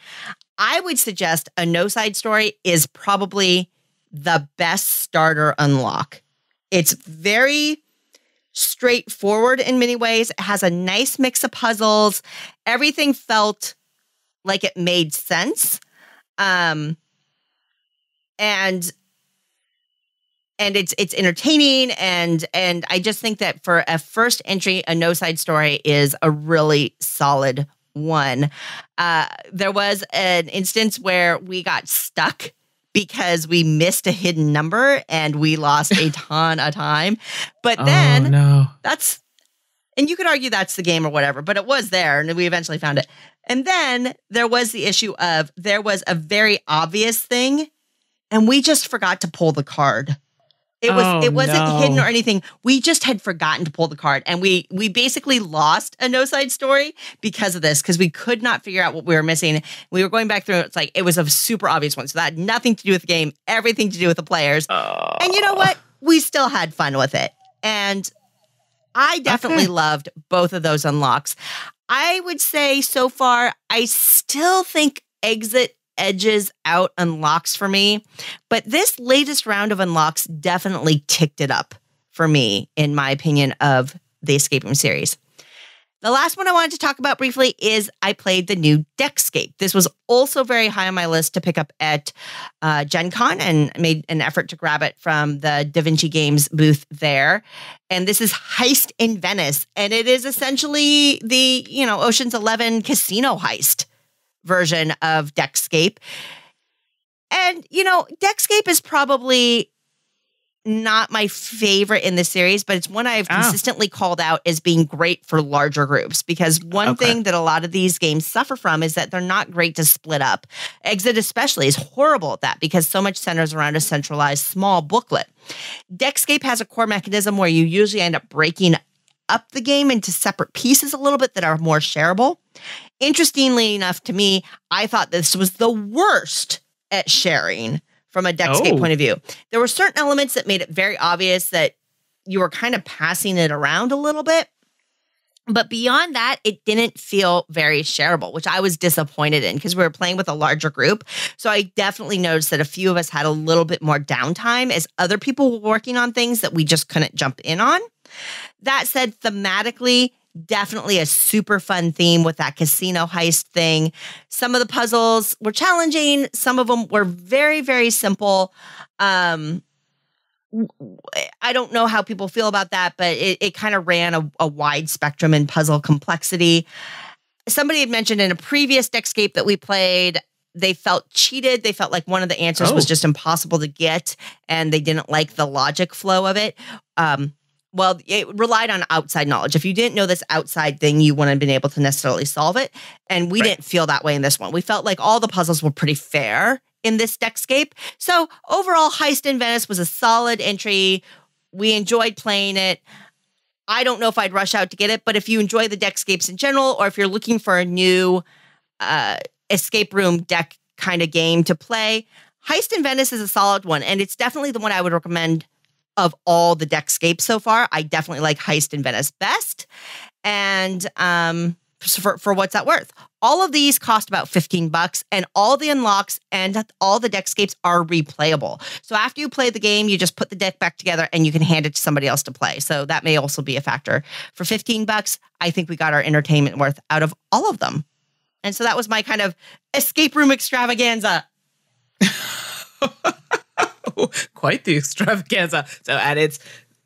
S1: I would suggest a No Side Story is probably the best starter unlock. It's very straightforward in many ways. It has a nice mix of puzzles. Everything felt like it made sense. And it's entertaining, and I just think that for a first entry, a No Side Story is a really solid one. There was an instance where we got stuck because we missed a hidden number and we lost a ton of time. But then and you could argue that's the game or whatever, but it was there and we eventually found it. And then there was the issue of there was a very obvious thing and we just forgot to pull the card. It wasn't hidden or anything. We just had forgotten to pull the card. And we basically lost a No Side Story because of this, because we could not figure out what we were missing. We were going back through. It's like, it was a super obvious one. So that had nothing to do with the game, everything to do with the players. And you know what? We still had fun with it. And I definitely loved both of those unlocks. I would say so far, I still think Exit edges out unlocks for me, but this latest round of unlocks definitely ticked it up for me, in my opinion, of the Escape Room series. The last one I wanted to talk about briefly is I played the new Deckscape. This was also very high on my list to pick up at Gen Con, and made an effort to grab it from the Da Vinci Games booth there. And this is Heist in Venice, and it is essentially the, Ocean's 11 casino heist version of Deckscape. And, Deckscape is probably not my favorite in the series, but it's one I've consistently called out as being great for larger groups, because one thing that a lot of these games suffer from is that they're not great to split up. Exit especially is horrible at that because so much centers around a centralized small booklet. Deckscape has a core mechanism where you usually end up breaking up the game into separate pieces a little bit that are more shareable. Interestingly enough to me, I thought this was the worst at sharing from a Deckscape point of view. There were certain elements that made it very obvious that you were kind of passing it around a little bit. But beyond that, it didn't feel very shareable, which I was disappointed in because we were playing with a larger group. So I definitely noticed that a few of us had a little bit more downtime as other people were working on things that we just couldn't jump in on. That said, thematically, definitely a super fun theme with that casino heist thing. Some of the puzzles were challenging. Some of them were very, very simple. I don't know how people feel about that, but it kind of ran a wide spectrum in puzzle complexity. Somebody had mentioned in a previous Deckscape that we played, they felt cheated. They felt like one of the answers was just impossible to get, and they didn't like the logic flow of it. Well, it relied on outside knowledge. If you didn't know this outside thing, you wouldn't have been able to necessarily solve it. And we didn't feel that way in this one. We felt like all the puzzles were pretty fair in this Deckscape. So overall, Heist in Venice was a solid entry. We enjoyed playing it. I don't know if I'd rush out to get it, but if you enjoy the deckscapes in general, or if you're looking for a new escape room deck kind of game to play, Heist in Venice is a solid one, and it's definitely the one I would recommend of all the deckscapes so far. I definitely like Heist in Venice best, and for what's that worth. All of these cost about $15, and all the unlocks and all the deckscapes are replayable. So after you play the game, you just put the deck back together and you can hand it to somebody else to play. So that may also be a factor. For $15, I think we got our entertainment worth out of all of them. And so that was my kind of escape room extravaganza.
S2: Quite the extravaganza. So, and it's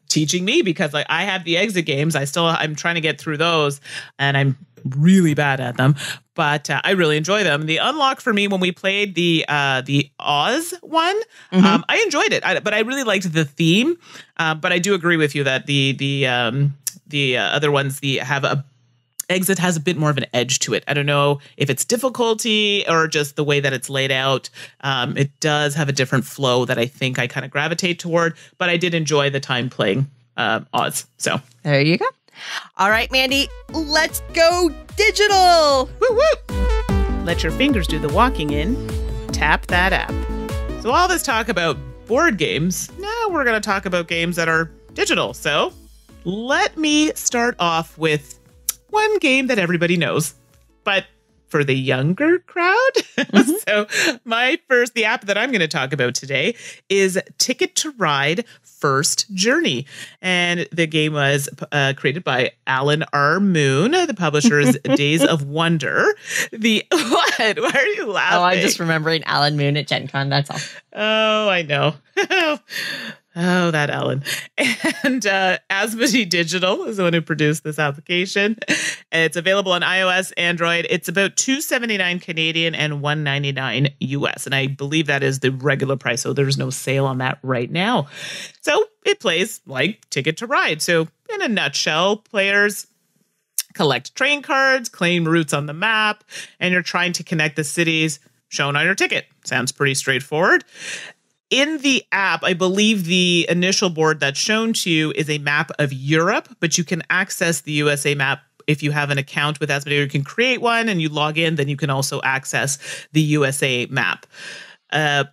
S2: teaching me, because like I have the exit games. I'm trying to get through those, and I'm really bad at them, but I really enjoy them. The unlock for me when we played the Oz one, I enjoyed it, but I really liked the theme. But I do agree with you that the other ones, Exit has a bit more of an edge to it. I don't know if it's difficulty or just the way that it's laid out. It does have a different flow that I think I kind of gravitate toward, but I did enjoy the time playing Oz. So
S1: there you go. All right, Mandy, let's go digital.
S2: Woo woo. Let your fingers do the walking in. Tap that app. So all this talk about board games, now we're going to talk about games that are digital. So let me start off with one game that everybody knows, but for the younger crowd. So the app that I'm going to talk about today is Ticket to Ride First Journey. And the game was created by Alan R. Moon. The publisher is Days of Wonder. What? Why are you laughing?
S1: Oh, I'm just remembering Alan Moon at Gen Con, that's all.
S2: Oh, I know. Oh, that Alan. And Asmodee Digital is the one who produced this application. It's available on iOS, Android. It's about $279 Canadian and $199 US. And I believe that is the regular price. So there's no sale on that right now. So it plays like Ticket to Ride. So in a nutshell, players collect train cards, claim routes on the map, and you're trying to connect the cities shown on your ticket. Sounds pretty straightforward. In the app, I believe the initial board that's shown to you is a map of Europe, but you can access the USA map if you have an account with Asmodee. You can create one and you log in, then you can also access the USA map.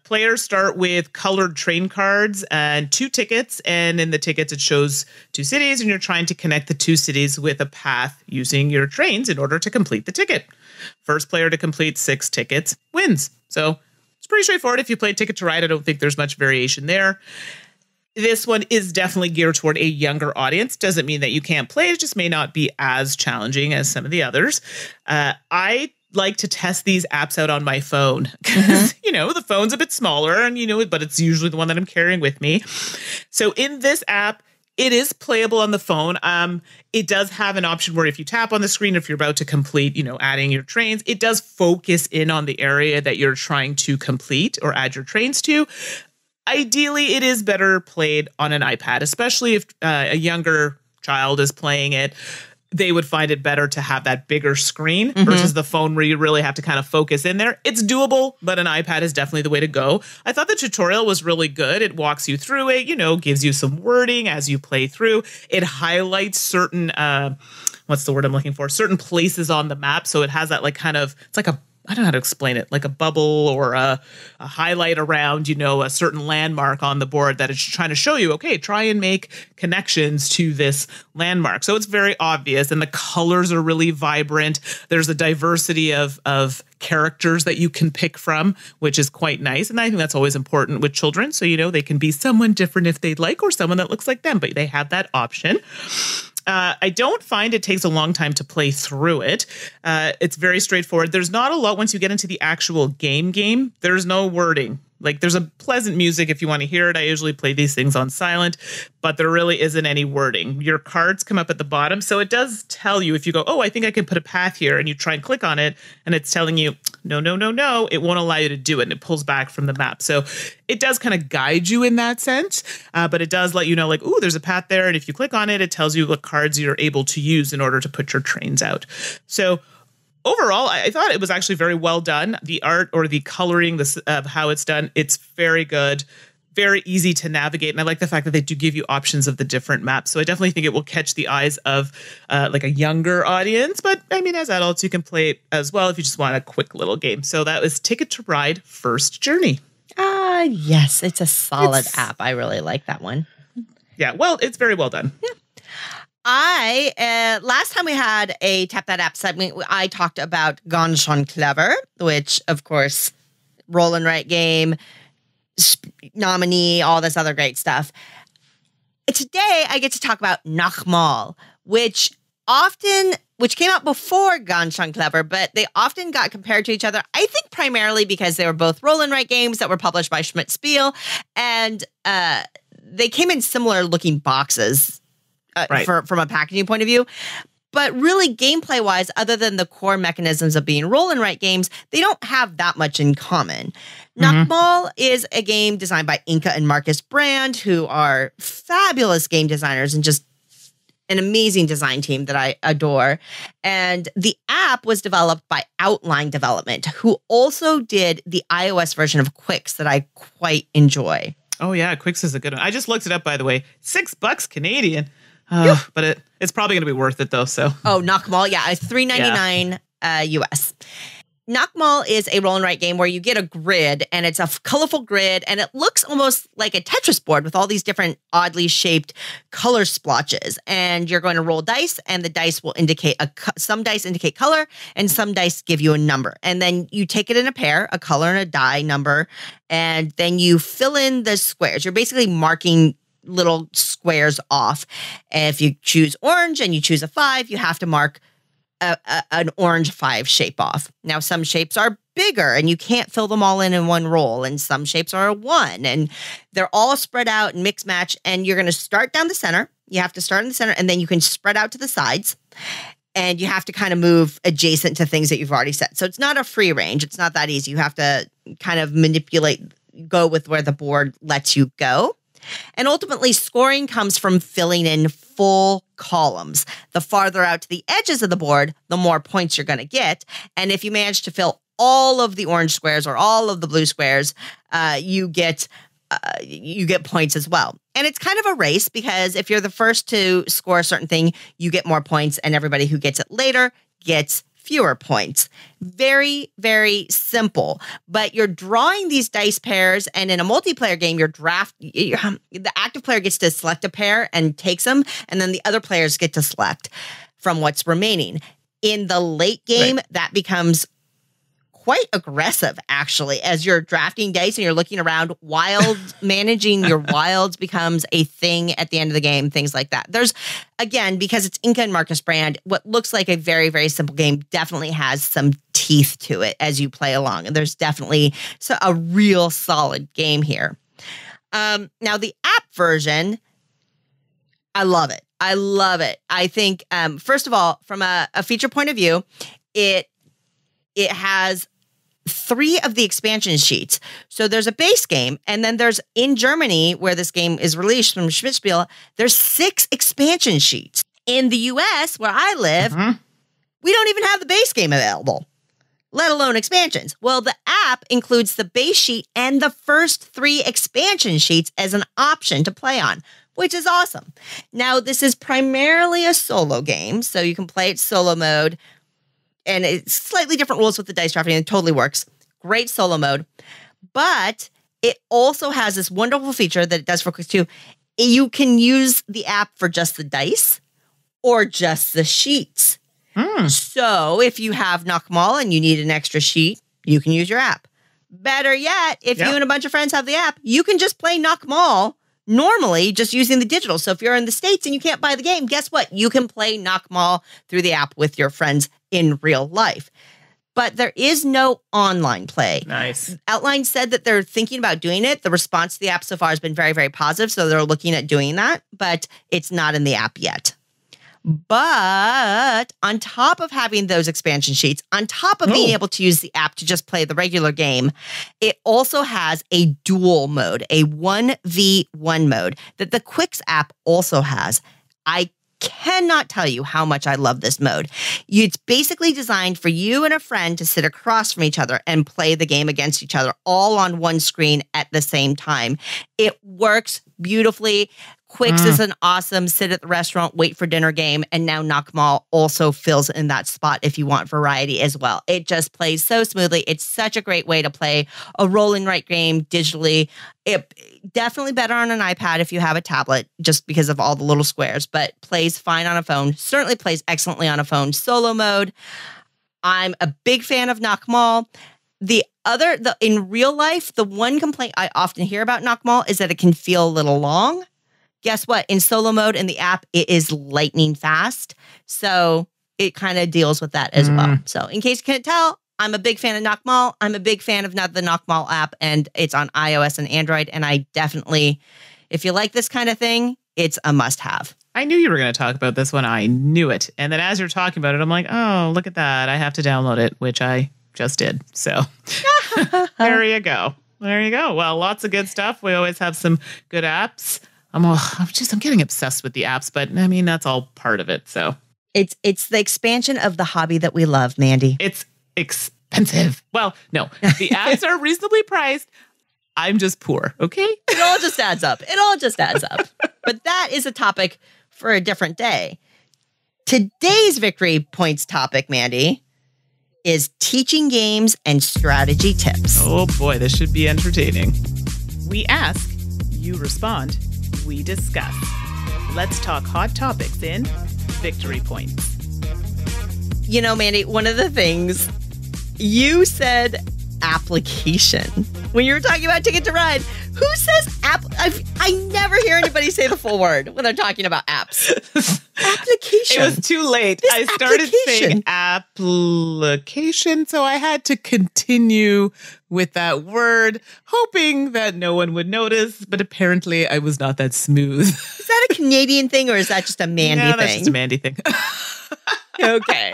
S2: Players start with colored train cards and 2 tickets, and in the tickets it shows 2 cities, and you're trying to connect the 2 cities with a path using your trains in order to complete the ticket. First player to complete 6 tickets wins. So it's pretty straightforward. If you play Ticket to Ride, I don't think there's much variation there. This one is definitely geared toward a younger audience. Doesn't mean that you can't play. It just may not be as challenging as some of the others. I like to test these apps out on my phone because, the phone's a bit smaller and, but it's usually the one that I'm carrying with me. So in this app, it is playable on the phone. It does have an option where if you tap on the screen, if you're about to complete, adding your trains, it does focus in on the area that you're trying to complete or add your trains to. Ideally, it is better played on an iPad, especially if a younger child is playing it. They would find it better to have that bigger screen versus the phone where you really have to kind of focus in there. It's doable, but an iPad is definitely the way to go. I thought the tutorial was really good. It walks you through it, gives you some wording as you play through. It highlights certain, what's the word I'm looking for? Certain places on the map. So it has that it's like I don't know how to explain it, like a bubble or a highlight around, a certain landmark on the board that it's trying to show you, okay, try and make connections to this landmark. So it's very obvious, and the colors are really vibrant. There's a diversity of characters that you can pick from, which is quite nice. And I think that's always important with children. So, they can be someone different if they'd like, or someone that looks like them, but they have that option. I don't find it takes a long time to play through it. It's very straightforward. There's not a lot once you get into the actual game. There's no wording. Like, there's a pleasant music if you want to hear it. I usually play these things on silent, but there really isn't any wording. Your cards come up at the bottom, so it does tell you if you go, oh, I think I can put a path here, and you try and click on it, and it's telling you, no, it won't allow you to do it, and it pulls back from the map. So it does kind of guide you in that sense, but it does let you know, ooh, there's a path there, and if you click on it, it tells you what cards you're able to use in order to put your trains out. So overall, I thought it was actually very well done. The art or the coloring of how it's done, it's very good. very easy to navigate. And I like the fact that they do give you options of the different maps. So I definitely think it will catch the eyes of like a younger audience. But I mean, as adults, you can play it as well if you just want a quick little game. So that was Ticket to Ride First Journey.
S1: Yes, it's a solid app. I really like that one.
S2: Yeah, well, it's very well done.
S1: Yeah. Last time we had a Tap That App segment, I talked about Ganz Schön Clever, which, of course, roll and write game, nominee, all this other great stuff. Today, I get to talk about Nochmal, which came out before Ganz Schön Clever, but they often got compared to each other. I think primarily because they were both roll and write games that were published by Schmidt Spiel, and they came in similar looking boxes. From a packaging point of view. But really, gameplay-wise, other than the core mechanisms of being roll and write games, they don't have that much in common. Nochmal is a game designed by Inka and Marcus Brand, who are fabulous game designers and just an amazing design team that I adore. And the app was developed by Outline Development, who also did the iOS version of Quicks that I quite enjoy.
S2: Oh, yeah, Quicks is a good one. I just looked it up, by the way. $6 Canadian. But it's probably going to be worth it, though. So
S1: Nochmal, yeah, it's $3.99 US. Nochmal is a roll and write game where you get a grid, and it's a colorful grid, and it looks almost like a Tetris board with all these different oddly shaped color splotches. And you're going to roll dice, and the dice will indicate some dice indicate color, and some dice give you a number. And then you take it in a pair, a color and a die number, and then you fill in the squares. You're basically marking little squares off. And if you choose orange and you choose a 5, you have to mark an orange 5 shape off. Now, some shapes are bigger and you can't fill them all in one roll, and some shapes are a 1, and they're all spread out and mix match. And you're going to start down the center. You have to start in the center, and then you can spread out to the sides, and you have to kind of move adjacent to things that you've already set. So it's not a free range. It's not that easy. You have to kind of go with where the board lets you go. And ultimately, scoring comes from filling in full columns. The farther out to the edges of the board, the more points you're going to get. And if you manage to fill all of the orange squares or all of the blue squares, you get points as well. And it's kind of a race, because if you're the first to score a certain thing, you get more points, and everybody who gets it later gets fewer points. Very, very simple. But you're drawing these dice pairs, and in a multiplayer game, the active player gets to select a pair and takes them, and then the other players get to select from what's remaining. In the late game, that becomes quite aggressive, actually, as you're drafting dice and you're looking around. Managing your wilds becomes a thing at the end of the game, things like that. There's, again, because it's Inka and Marcus Brand, what looks like a very, very simple game definitely has some teeth to it as you play along. And there's definitely a real solid game here. Now, the app version, I love it. I think, first of all, from a feature point of view, it has 3 of the expansion sheets. So there's a base game, and then there's, in Germany, where this game is released from Schmidt Spiel, there's 6 expansion sheets. In the US, where I live, we don't even have the base game available, let alone expansions. Well, the app includes the base sheet and the first 3 expansion sheets as an option to play on, which is awesome. Now, this is primarily a solo game, so you can play it solo mode, and it's slightly different rules with the dice drafting. It totally works. Great solo mode. But it also has this wonderful feature that it does for Quicks too. You can use the app for just the dice or just the sheets. So if you have Nochmal and you need an extra sheet, you can use your app. Better yet, if you and a bunch of friends have the app, you can just play Nochmal normally just using the digital. So if you're in the States and you can't buy the game, guess what? You can play Nochmal through the app with your friends in real life. But there is no online play.
S2: Nice. Outline
S1: said that they're thinking about doing it. The response to the app so far has been very, very positive. So they're looking at doing that, but it's not in the app yet. But on top of having those expansion sheets, on top of being able to use the app to just play the regular game, it also has a duel mode, a 1v1 mode that the Quicks app also has. I cannot tell you how much I love this mode. It's basically designed for you and a friend to sit across from each other and play the game against each other all on one screen at the same time. It works beautifully. Quicks is an awesome sit at the restaurant, wait for dinner game, and now Knockmall also fills in that spot if you want variety as well. It just plays so smoothly. It's such a great way to play a roll and write game digitally. It definitely better on an iPad if you have a tablet, just because of all the little squares, but plays fine on a phone. Certainly plays excellently on a phone. Solo mode. I'm a big fan of Knockmall. In real life, the one complaint I often hear about Knockmall is that it can feel a little long. Guess what? In solo mode in the app, it is lightning fast. So it kind of deals with that as well. So in case you can't tell, I'm a big fan of Knockmall. I'm a big fan of the Knockmall app, and it's on iOS and Android. And I definitely, if you like this kind of thing, it's a must-have.
S2: I knew you were going to talk about this one. I knew it. And then as you're talking about it, I'm like, oh, look at that. I have to download it, which I just did. So there you go. There you go. Well, lots of good stuff. We always have some good apps. I'm getting obsessed with the apps, but I mean, that's all part of it. So
S1: it's the expansion of the hobby that we love, Mandy.
S2: It's expensive. Well, no, the apps are reasonably priced. I'm just poor. Okay.
S1: It all just adds up. But that is a topic for a different day. Today's Victory Points topic, Mandy, is teaching games and strategy tips.
S2: Oh boy, this should be entertaining. We ask, you respond, we discuss. Let's talk hot topics in Victory Points.
S1: You know, Mandy, one of the things you said application when you were talking about Ticket to Ride. Who says app? I never hear anybody say the full word when they're talking about apps. Application.
S2: It was too late. I started saying application, so I had to continue with that word, hoping that no one would notice, but apparently I was not that smooth.
S1: Is that a Canadian thing or is that just a Mandy thing?
S2: That's just a Mandy thing.
S1: Okay.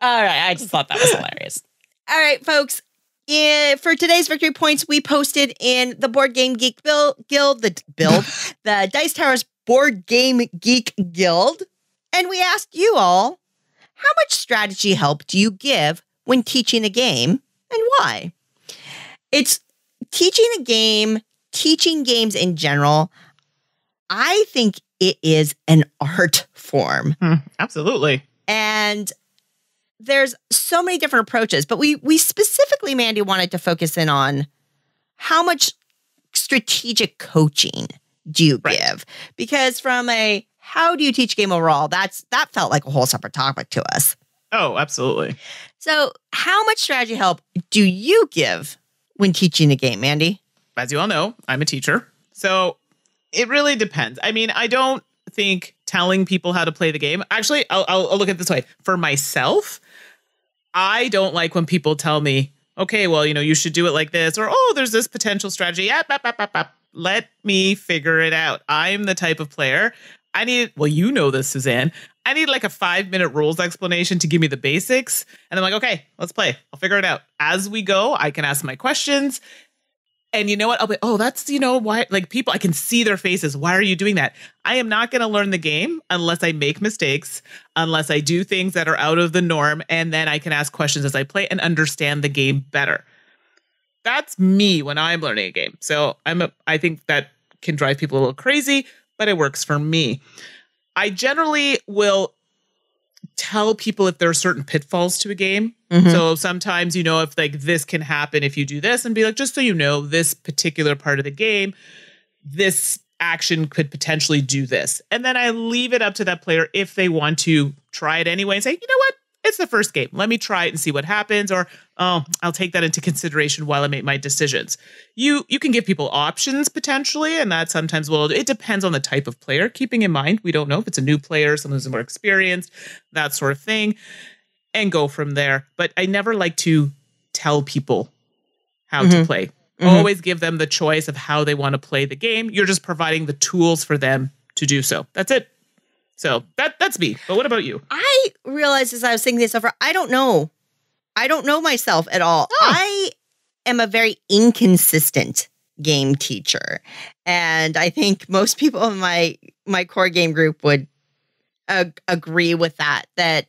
S1: All right. I just thought that was hilarious. All right, folks. For today's Victory Points, we posted in the Board Game Geek Guild, the Dice Towers Board Game Geek Guild, and we asked you all, how much strategy help do you give when teaching a game, and why? It's teaching a game, teaching games in general. I think it is an art form.
S2: Absolutely.
S1: And there's so many different approaches, but we specifically, Mandy, wanted to focus in on how much strategic coaching do you give? Because from a how do you teach game overall, that felt like a whole separate topic to us.
S2: Oh, absolutely.
S1: So how much strategy help do you give when teaching a game, Mandy?
S2: As you all know, I'm a teacher, so it really depends. I mean, I don't think telling people how to play the game. Actually, I'll look at it this way. For myself, I don't like when people tell me, okay, well, you should do it like this, or, oh, there's this potential strategy. Let me figure it out. I'm the type of player. You know this, Suzanne. I need like a 5-minute rules explanation to give me the basics. And I'm like, okay, let's play. I'll figure it out. As we go, I can ask my questions. And you know what? I'll be, oh, that's, why, like people, I can see their faces. Why are you doing that? I am not going to learn the game unless I make mistakes, unless I do things that are out of the norm. And then I can ask questions as I play and understand the game better. That's me when I'm learning a game. So I think that can drive people a little crazy, but it works for me. I generally will tell people if there are certain pitfalls to a game. Mm-hmm. So sometimes, if like this can happen if you do this, and be like, just so you know, this particular part of the game, this action could potentially do this. And then I leave it up to that player if they want to try it anyway and say, you know what? It's the first game. Let me try it and see what happens. Or, oh, I'll take that into consideration while I make my decisions. You can give people options potentially, and that sometimes it depends on the type of player. Keeping in mind, we don't know if it's a new player, someone who's more experienced, that sort of thing, and go from there. But I never like to tell people how to play. Always give them the choice of how they want to play the game. You're just providing the tools for them to do so. That's it. So that's me. But what about you?
S1: I realized as I was thinking this over, I don't know. I don't know myself at all. Oh. I am a very inconsistent game teacher. And I think most people in my core game group would agree with that. That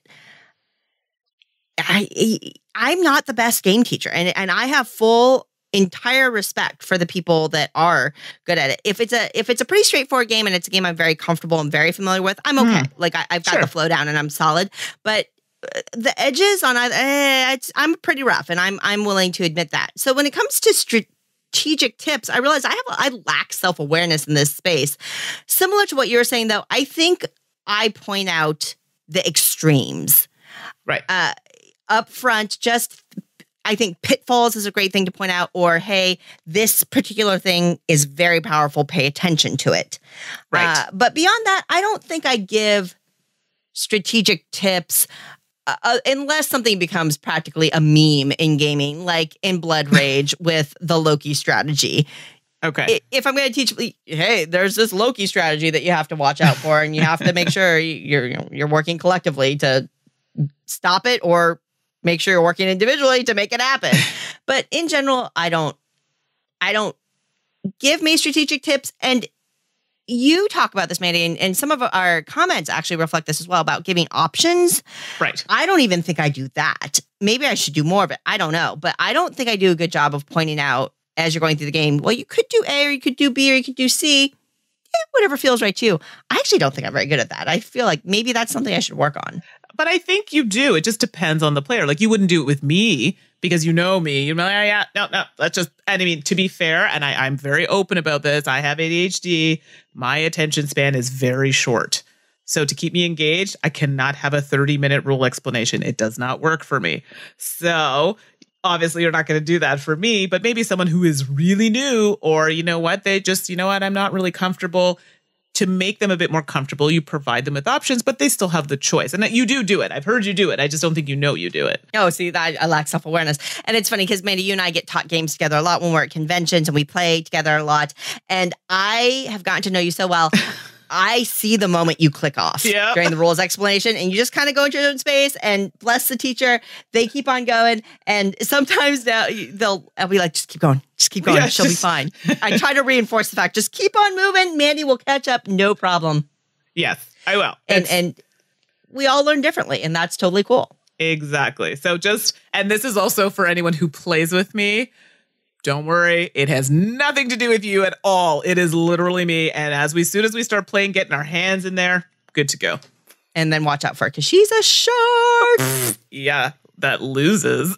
S1: I'm not the best game teacher, and I have full entire respect for the people that are good at it. If it's a pretty straightforward game and it's a game I'm very comfortable and very familiar with, I'm okay. Like I've got the flow down and I'm solid. But the edges on either, I'm pretty rough, and I'm willing to admit that. So when it comes to strategic tips, I realize I lack self-awareness in this space. Similar to what you were saying, though, I think I point out the extremes.
S2: Right.
S1: Up front, I think pitfalls is a great thing to point out, or, hey, this particular thing is very powerful. Pay attention to it.
S2: Right.
S1: But beyond that, I don't think I give strategic tips unless something becomes practically a meme in gaming, like in Blood Rage with the Loki strategy.
S2: Okay.
S1: If I'm going to teach, hey, there's this Loki strategy that you have to watch out for, and you have to make sure you're working collectively to stop it, or make sure you're working individually to make it happen. But in general, I don't give me strategic tips. And you talk about this, Mandy, and some of our comments actually reflect this as well, about giving options.
S2: Right.
S1: I don't even think I do that. Maybe I should do more of it. I don't know. But I don't think I do a good job of pointing out as you're going through the game, well, you could do A, or you could do B, or you could do C. Yeah, whatever feels right to you. I actually don't think I'm very good at that. I feel like maybe that's something I should work on.
S2: But I think you do. It just depends on the player. Like, you wouldn't do it with me because you know me. You're like, yeah, no, that's just, and I mean, to be fair, and I'm very open about this, I have ADHD. My attention span is very short. So to keep me engaged, I cannot have a 30-minute rule explanation. It does not work for me. So obviously you're not going to do that for me, but maybe someone who is really new, or you know what, they just, you know what, I'm not really comfortable. To make them a bit more comfortable, you provide them with options, but they still have the choice. And you do it. I've heard you do it. I just don't think you know you do it.
S1: Oh, see, I lack self-awareness. And it's funny because, Mandy, you and I get taught games together a lot when we're at conventions, and we play together a lot. And I have gotten to know you so well. I see the moment you click off during the rules explanation, and you just kind of go into your own space, and bless the teacher, they keep on going. And sometimes I'll be like, just keep going. Just keep going. She'll be fine. I try to reinforce the fact, just keep on moving. Mandy will catch up. No problem.
S2: Yes, I will.
S1: And we all learn differently, and that's totally cool.
S2: Exactly. So and this is also for anyone who plays with me. Don't worry, it has nothing to do with you at all. It is literally me. And soon as we start playing, getting our hands in there, good to go.
S1: And then watch out for her, because she's a shark.
S2: Yeah, that loses.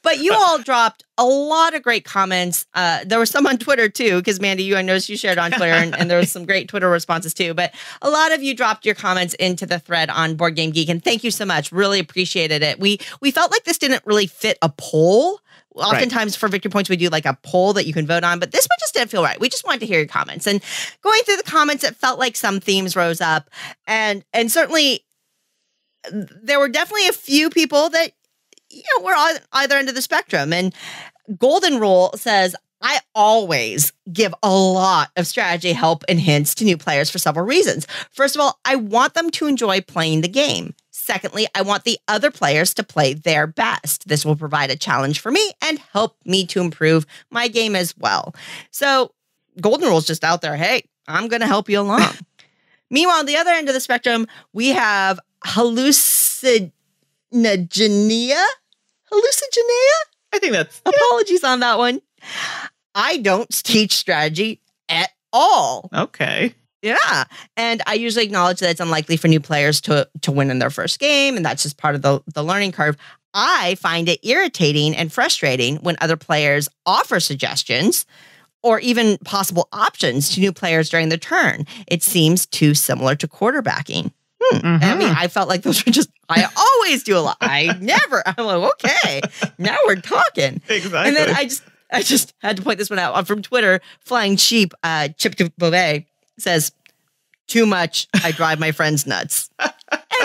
S1: But you all dropped a lot of great comments. There were some on Twitter, too, because, Mandy, I noticed you shared on Twitter, and there was some great Twitter responses, too. But a lot of you dropped your comments into the thread on Board Game Geek, and thank you so much. Really appreciated it. We felt like this didn't really fit a poll. Oftentimes for Victory Points, we do like a poll that you can vote on, but this one just didn't feel right. We just wanted to hear your comments. And going through the comments, it felt like some themes rose up. And certainly, there were definitely a few people that we're on either end of the spectrum. And Golden Rule says, I always give a lot of strategy help and hints to new players for several reasons. First of all, I want them to enjoy playing the game. Secondly, I want the other players to play their best. This will provide a challenge for me and help me to improve my game as well. So Golden Rule's just out there. Hey, I'm going to help you along. Meanwhile, on the other end of the spectrum, we have Hallucinogenia.
S2: I think that's...
S1: Apologies on that one. I don't teach strategy at all.
S2: Okay.
S1: Yeah. And I usually acknowledge that it's unlikely for new players to win in their first game, and that's just part of the learning curve. I find it irritating and frustrating when other players offer suggestions or even possible options to new players during the turn. It seems too similar to quarterbacking. I mean, I felt like those were just, I always do a lot. I'm like, okay, now we're talking.
S2: Exactly.
S1: And then I just had to point this one out from Twitter. Flying Sheep, Chip de Beauvais says, too much, I drive my friends nuts. And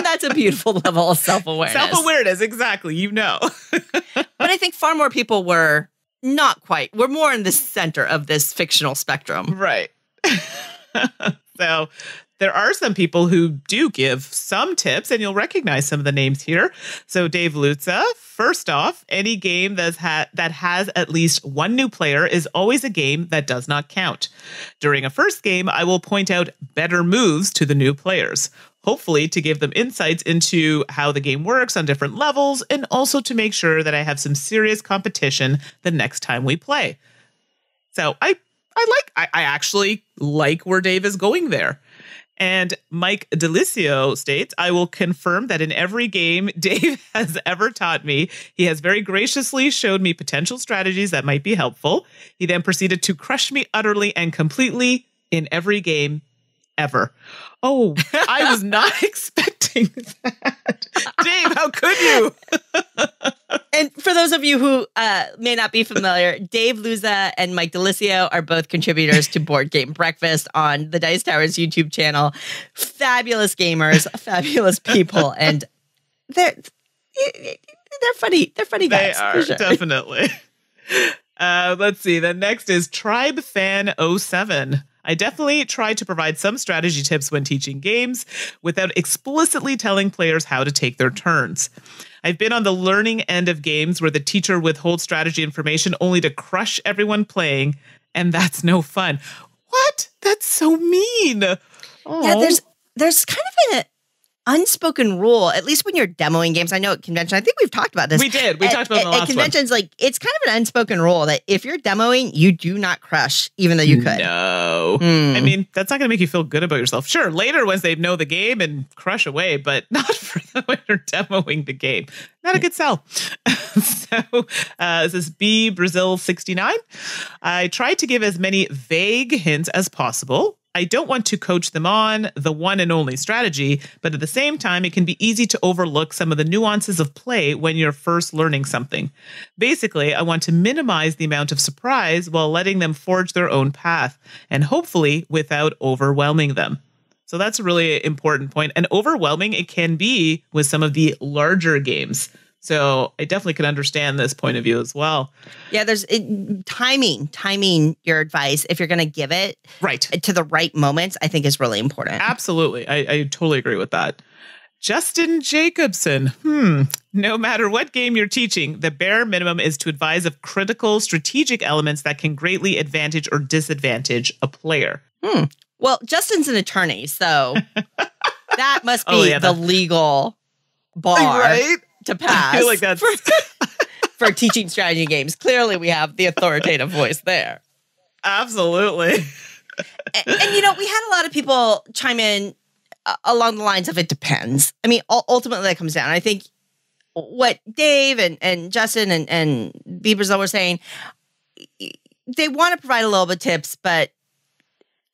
S1: that's a beautiful level of self-awareness.
S2: Self-awareness, exactly, But
S1: I think far more people were not quite. We're more in the center of this fictional spectrum.
S2: Right. So there are some people who do give some tips, and you'll recognize some of the names here. So Dave Lutza, first off, any game that has at least one new player is always a game that does not count. During a first game, I will point out better moves to the new players, hopefully to give them insights into how the game works on different levels, and also to make sure that I have some serious competition the next time we play. So I actually like where Dave is going there. And Mike Delicio states, I will confirm that in every game Dave has ever taught me, he has very graciously showed me potential strategies that might be helpful. He then proceeded to crush me utterly and completely in every game ever. Oh, I was not expecting that. Dave, how could you?
S1: And for those of you who may not be familiar, Dave Luza and Mike Delicio are both contributors to Board Game Breakfast on the Dice Towers YouTube channel. Fabulous gamers, fabulous people, and they're funny. They're funny guys.
S2: They are,
S1: for sure.
S2: definitely. Let's see. The next is Tribe Fan 07. I definitely try to provide some strategy tips when teaching games without explicitly telling players how to take their turns. I've been on the learning end of games where the teacher withholds strategy information only to crush everyone playing, and that's no fun. What? That's so mean. Oh.
S1: Yeah, there's kind of an unspoken rule, at least when you're demoing games. I know at convention, I think we've talked about this.
S2: We did. We talked about it in the last
S1: one. At conventions, like, it's kind of an unspoken rule that if you're demoing, you do not crush, even though you could.
S2: No. I mean, that's not going to make you feel good about yourself. Sure, later once they know the game and crush away, but not for the way you're demoing the game. Not a good sell. So this is B Brazil 69. I tried to give as many vague hints as possible. I don't want to coach them on the one and only strategy, but at the same time, it can be easy to overlook some of the nuances of play when you're first learning something. Basically, I want to minimize the amount of surprise while letting them forge their own path, and hopefully without overwhelming them. So that's a really important point. And overwhelming it can be with some of the larger games. So I definitely can understand this point of view as well.
S1: Yeah, there's timing your advice, if you're going to give it
S2: right
S1: to the right moments, I think is really important.
S2: Absolutely. I totally agree with that. Justin Jacobson. No matter what game you're teaching, the bare minimum is to advise of critical strategic elements that can greatly advantage or disadvantage a player.
S1: Well, Justin's an attorney, so that must be the legal bar.
S2: Right?
S1: To pass.
S2: I feel like that's
S1: for teaching strategy games. Clearly, we have the authoritative voice there.
S2: Absolutely.
S1: And you know, we had a lot of people chime in along the lines of it depends. I mean, ultimately, that comes down. I think what Dave and Justin and B Brazil were saying, they want to provide a little bit of tips, but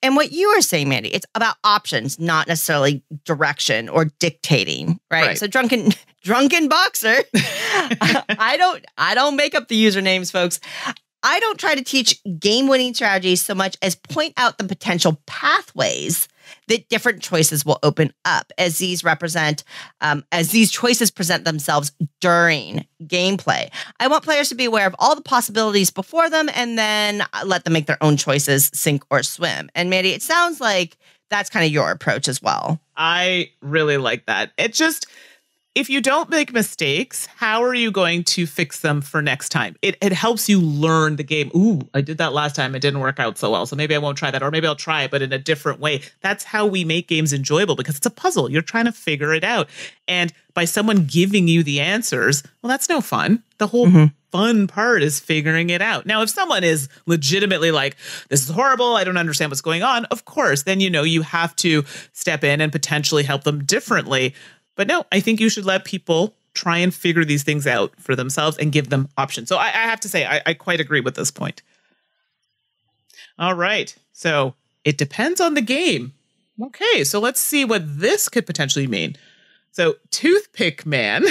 S1: and what you were saying, Mandy, it's about options, not necessarily direction or dictating, right? So drunken boxer. I don't make up the usernames, folks. I don't try to teach game-winning strategies so much as point out the potential pathways that different choices will open up as these choices present themselves during gameplay. I want players to be aware of all the possibilities before them and then let them make their own choices, sink or swim. And Mandy, it sounds like that's kind of your approach as well.
S2: I really like that. It just, if you don't make mistakes, how are you going to fix them for next time? It helps you learn the game. Ooh, I did that last time. It didn't work out so well. So maybe I won't try that. Or maybe I'll try it, but in a different way. That's how we make games enjoyable because it's a puzzle. You're trying to figure it out. And by someone giving you the answers, well, that's no fun. The whole fun part is figuring it out. Now, if someone is legitimately like, this is horrible, I don't understand what's going on, of course, then, you know, you have to step in and potentially help them differently. But no, I think you should let people try and figure these things out for themselves and give them options. So I have to say, I quite agree with this point. All right. So it depends on the game. Okay. So let's see what this could potentially mean. So Toothpick Man.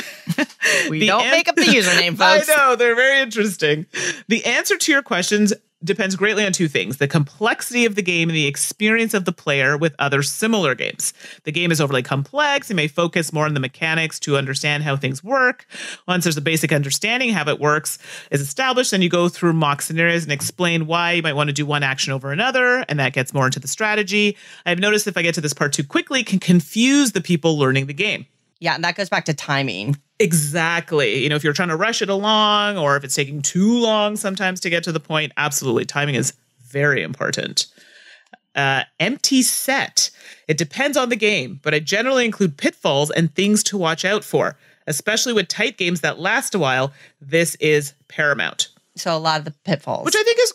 S1: We don't make up the username, folks.
S2: I know. They're very interesting. The answer to your questions depends greatly on two things: the complexity of the game and the experience of the player with other similar games. The game is overly complex. You may focus more on the mechanics to understand how things work. Once there's a basic understanding how it works is established, then you go through mock scenarios and explain why you might want to do one action over another, and that gets more into the strategy. I've noticed if I get to this part too quickly, it can confuse the people learning the game.
S1: Yeah, and that goes back to timing.
S2: Exactly. You know, if you're trying to rush it along or if it's taking too long sometimes to get to the point, absolutely. Timing is very important. Empty set. It depends on the game, but I generally include pitfalls and things to watch out for. Especially with tight games that last a while, this is paramount.
S1: So a lot of the pitfalls.
S2: Which I think is,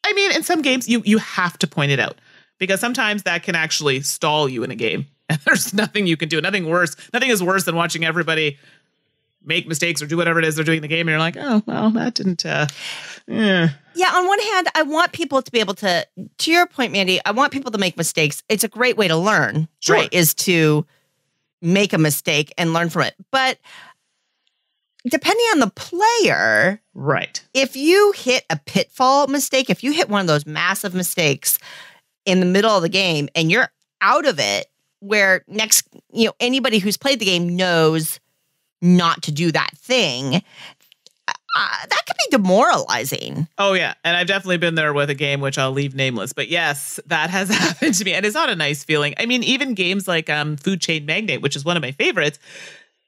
S2: I mean, in some games, you have to point it out. Because sometimes that can actually stall you in a game. And there's nothing you can do. Nothing is worse than watching everybody make mistakes or do whatever it is they're doing in the game. And you're like, oh, well, that didn't,
S1: Yeah, on one hand, I want people to be able to your point, Mandy, I want people to make mistakes. It's a great way to learn,
S2: Sure.
S1: right? Is to make a mistake and learn from it. But depending on the player,
S2: right.
S1: if you hit a pitfall mistake, if you hit one of those massive mistakes in the middle of the game and you're out of it, where anybody who's played the game knows not to do that thing, that could be demoralizing.
S2: Oh, yeah. And I've definitely been there with a game, which I'll leave nameless. But yes, that has happened to me. And it's not a nice feeling. I mean, even games like Food Chain Magnate, which is one of my favorites,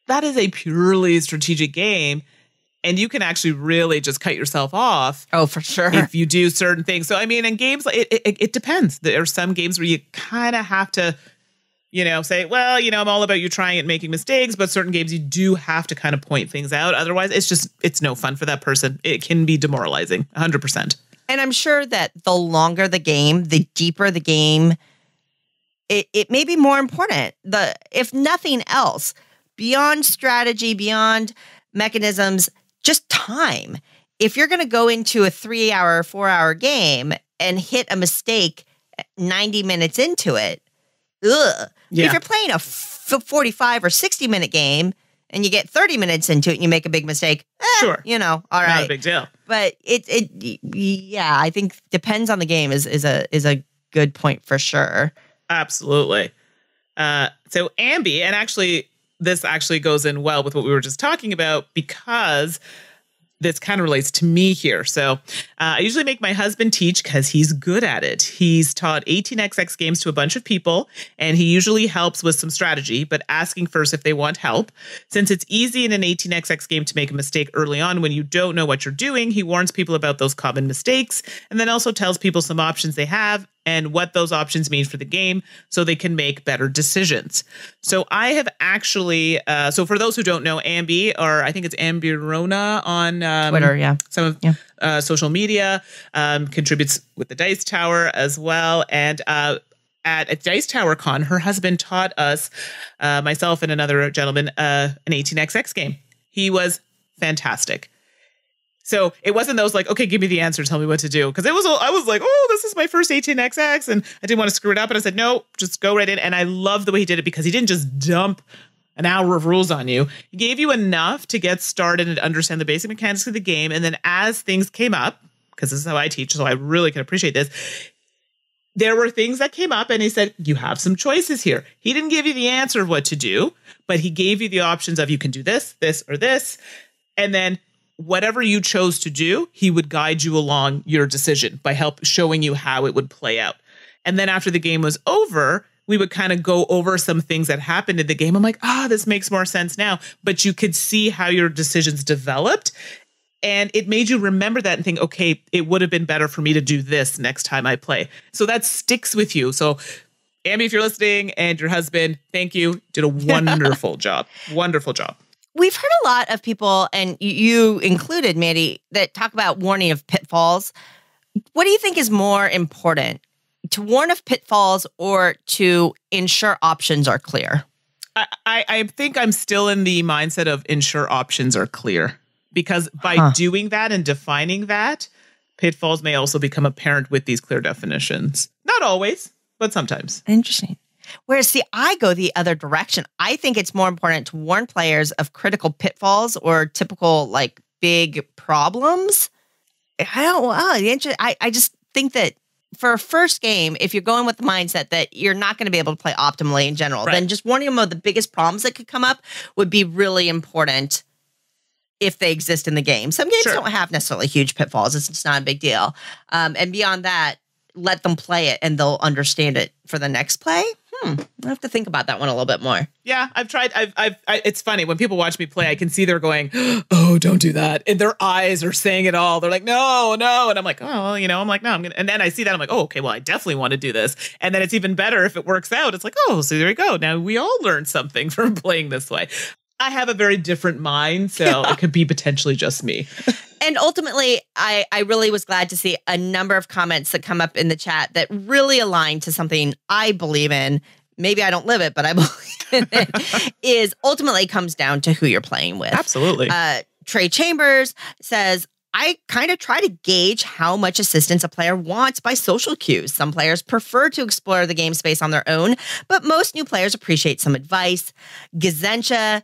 S2: that is a purely strategic game. And you can actually really just cut yourself off.
S1: Oh, for sure.
S2: If you do certain things. So, I mean, in games, it depends. There are some games where you kind of have to, say, well, I'm all about you trying it and making mistakes, but certain games you do have to kind of point things out. Otherwise, it's no fun for that person. It can be demoralizing, 100%.
S1: And I'm sure that the longer the game, the deeper the game, it may be more important. If nothing else, beyond strategy, beyond mechanisms, just time. If you're going to go into a 3-hour, 4-hour game and hit a mistake 90 minutes into it, ugh.
S2: Yeah.
S1: If you're playing a 45 or 60-minute game and you get 30 minutes into it and you make a big mistake,
S2: sure.
S1: All right.
S2: Not a big deal.
S1: But yeah, I think depends on the game is a good point for sure.
S2: Absolutely. So Ambi, and actually, this actually goes in well with what we were just talking about because this kind of relates to me here. So I usually make my husband teach because he's good at it. He's taught 18xx games to a bunch of people, and he usually helps with some strategy, but asking first if they want help. Since it's easy in an 18xx game to make a mistake early on when you don't know what you're doing, he warns people about those common mistakes and then also tells people some options they have and what those options mean for the game so they can make better decisions. So I have actually, so for those who don't know, Ambi, or I think it's Ambirona on
S1: Twitter, yeah.
S2: Some of social media, contributes with the Dice Tower as well. And at Dice Tower Con, her husband taught us, myself and another gentleman, an 18xx game. He was fantastic. So it wasn't those like, okay, give me the answer, tell me what to do. Because I was like, oh, this is my first 18xx, and I didn't want to screw it up. And I said, no, just go right in. And I love the way he did it because he didn't just dump an hour of rules on you. He gave you enough to get started and understand the basic mechanics of the game. And then as things came up, because this is how I teach, so I really can appreciate this, there were things that came up and he said, you have some choices here. He didn't give you the answer of what to do, but he gave you the options of you can do this, this, or this. And then whatever you chose to do, he would guide you along your decision by showing you how it would play out. And then after the game was over, we would kind of go over some things that happened in the game. I'm like, this makes more sense now. But you could see how your decisions developed. And it made you remember that and think, okay, it would have been better for me to do this next time I play. So that sticks with you. So Ambi, if you're listening, and your husband, thank you. Did a wonderful job. Wonderful job.
S1: We've heard a lot of people, and you included, Mandy, that talk about warning of pitfalls. What do you think is more important, to warn of pitfalls or to ensure options are clear?
S2: I think I'm still in the mindset of ensure options are clear, because by doing that and defining that, pitfalls may also become apparent with these clear definitions. Not always, but sometimes.
S1: Interesting. Whereas, see, I go the other direction. I think it's more important to warn players of critical pitfalls or typical, like, big problems I just think that for a first game, if you're going with the mindset that you're not going to be able to play optimally in general, then just warning them of the biggest problems that could come up would be really important if they exist in the game. Some games don't have necessarily huge pitfalls. It's just not a big deal. And beyond that, let them play it and they'll understand it for the next play. I have to think about that one a little bit more.
S2: Yeah, I've tried. It's funny when people watch me play, I can see they're going, "Oh, don't do that," and their eyes are saying it all. They're like, "No, no," and I'm like, "Oh, I'm like, no, I'm gonna." And then I see that I'm like, "Oh, okay, well, I definitely want to do this." And then it's even better if it works out. It's like, "Oh, so there we go. Now we all learned something from playing this way." I have a very different mind, so it could be potentially just me.
S1: And ultimately, I really was glad to see a number of comments that come up in the chat that really align to something I believe in. Maybe I don't live it, but I believe in it. Is ultimately comes down to who you're playing with.
S2: Absolutely.
S1: Trey Chambers says, I kind of try to gauge how much assistance a player wants by social cues. Some players prefer to explore the game space on their own, but most new players appreciate some advice. Gazencha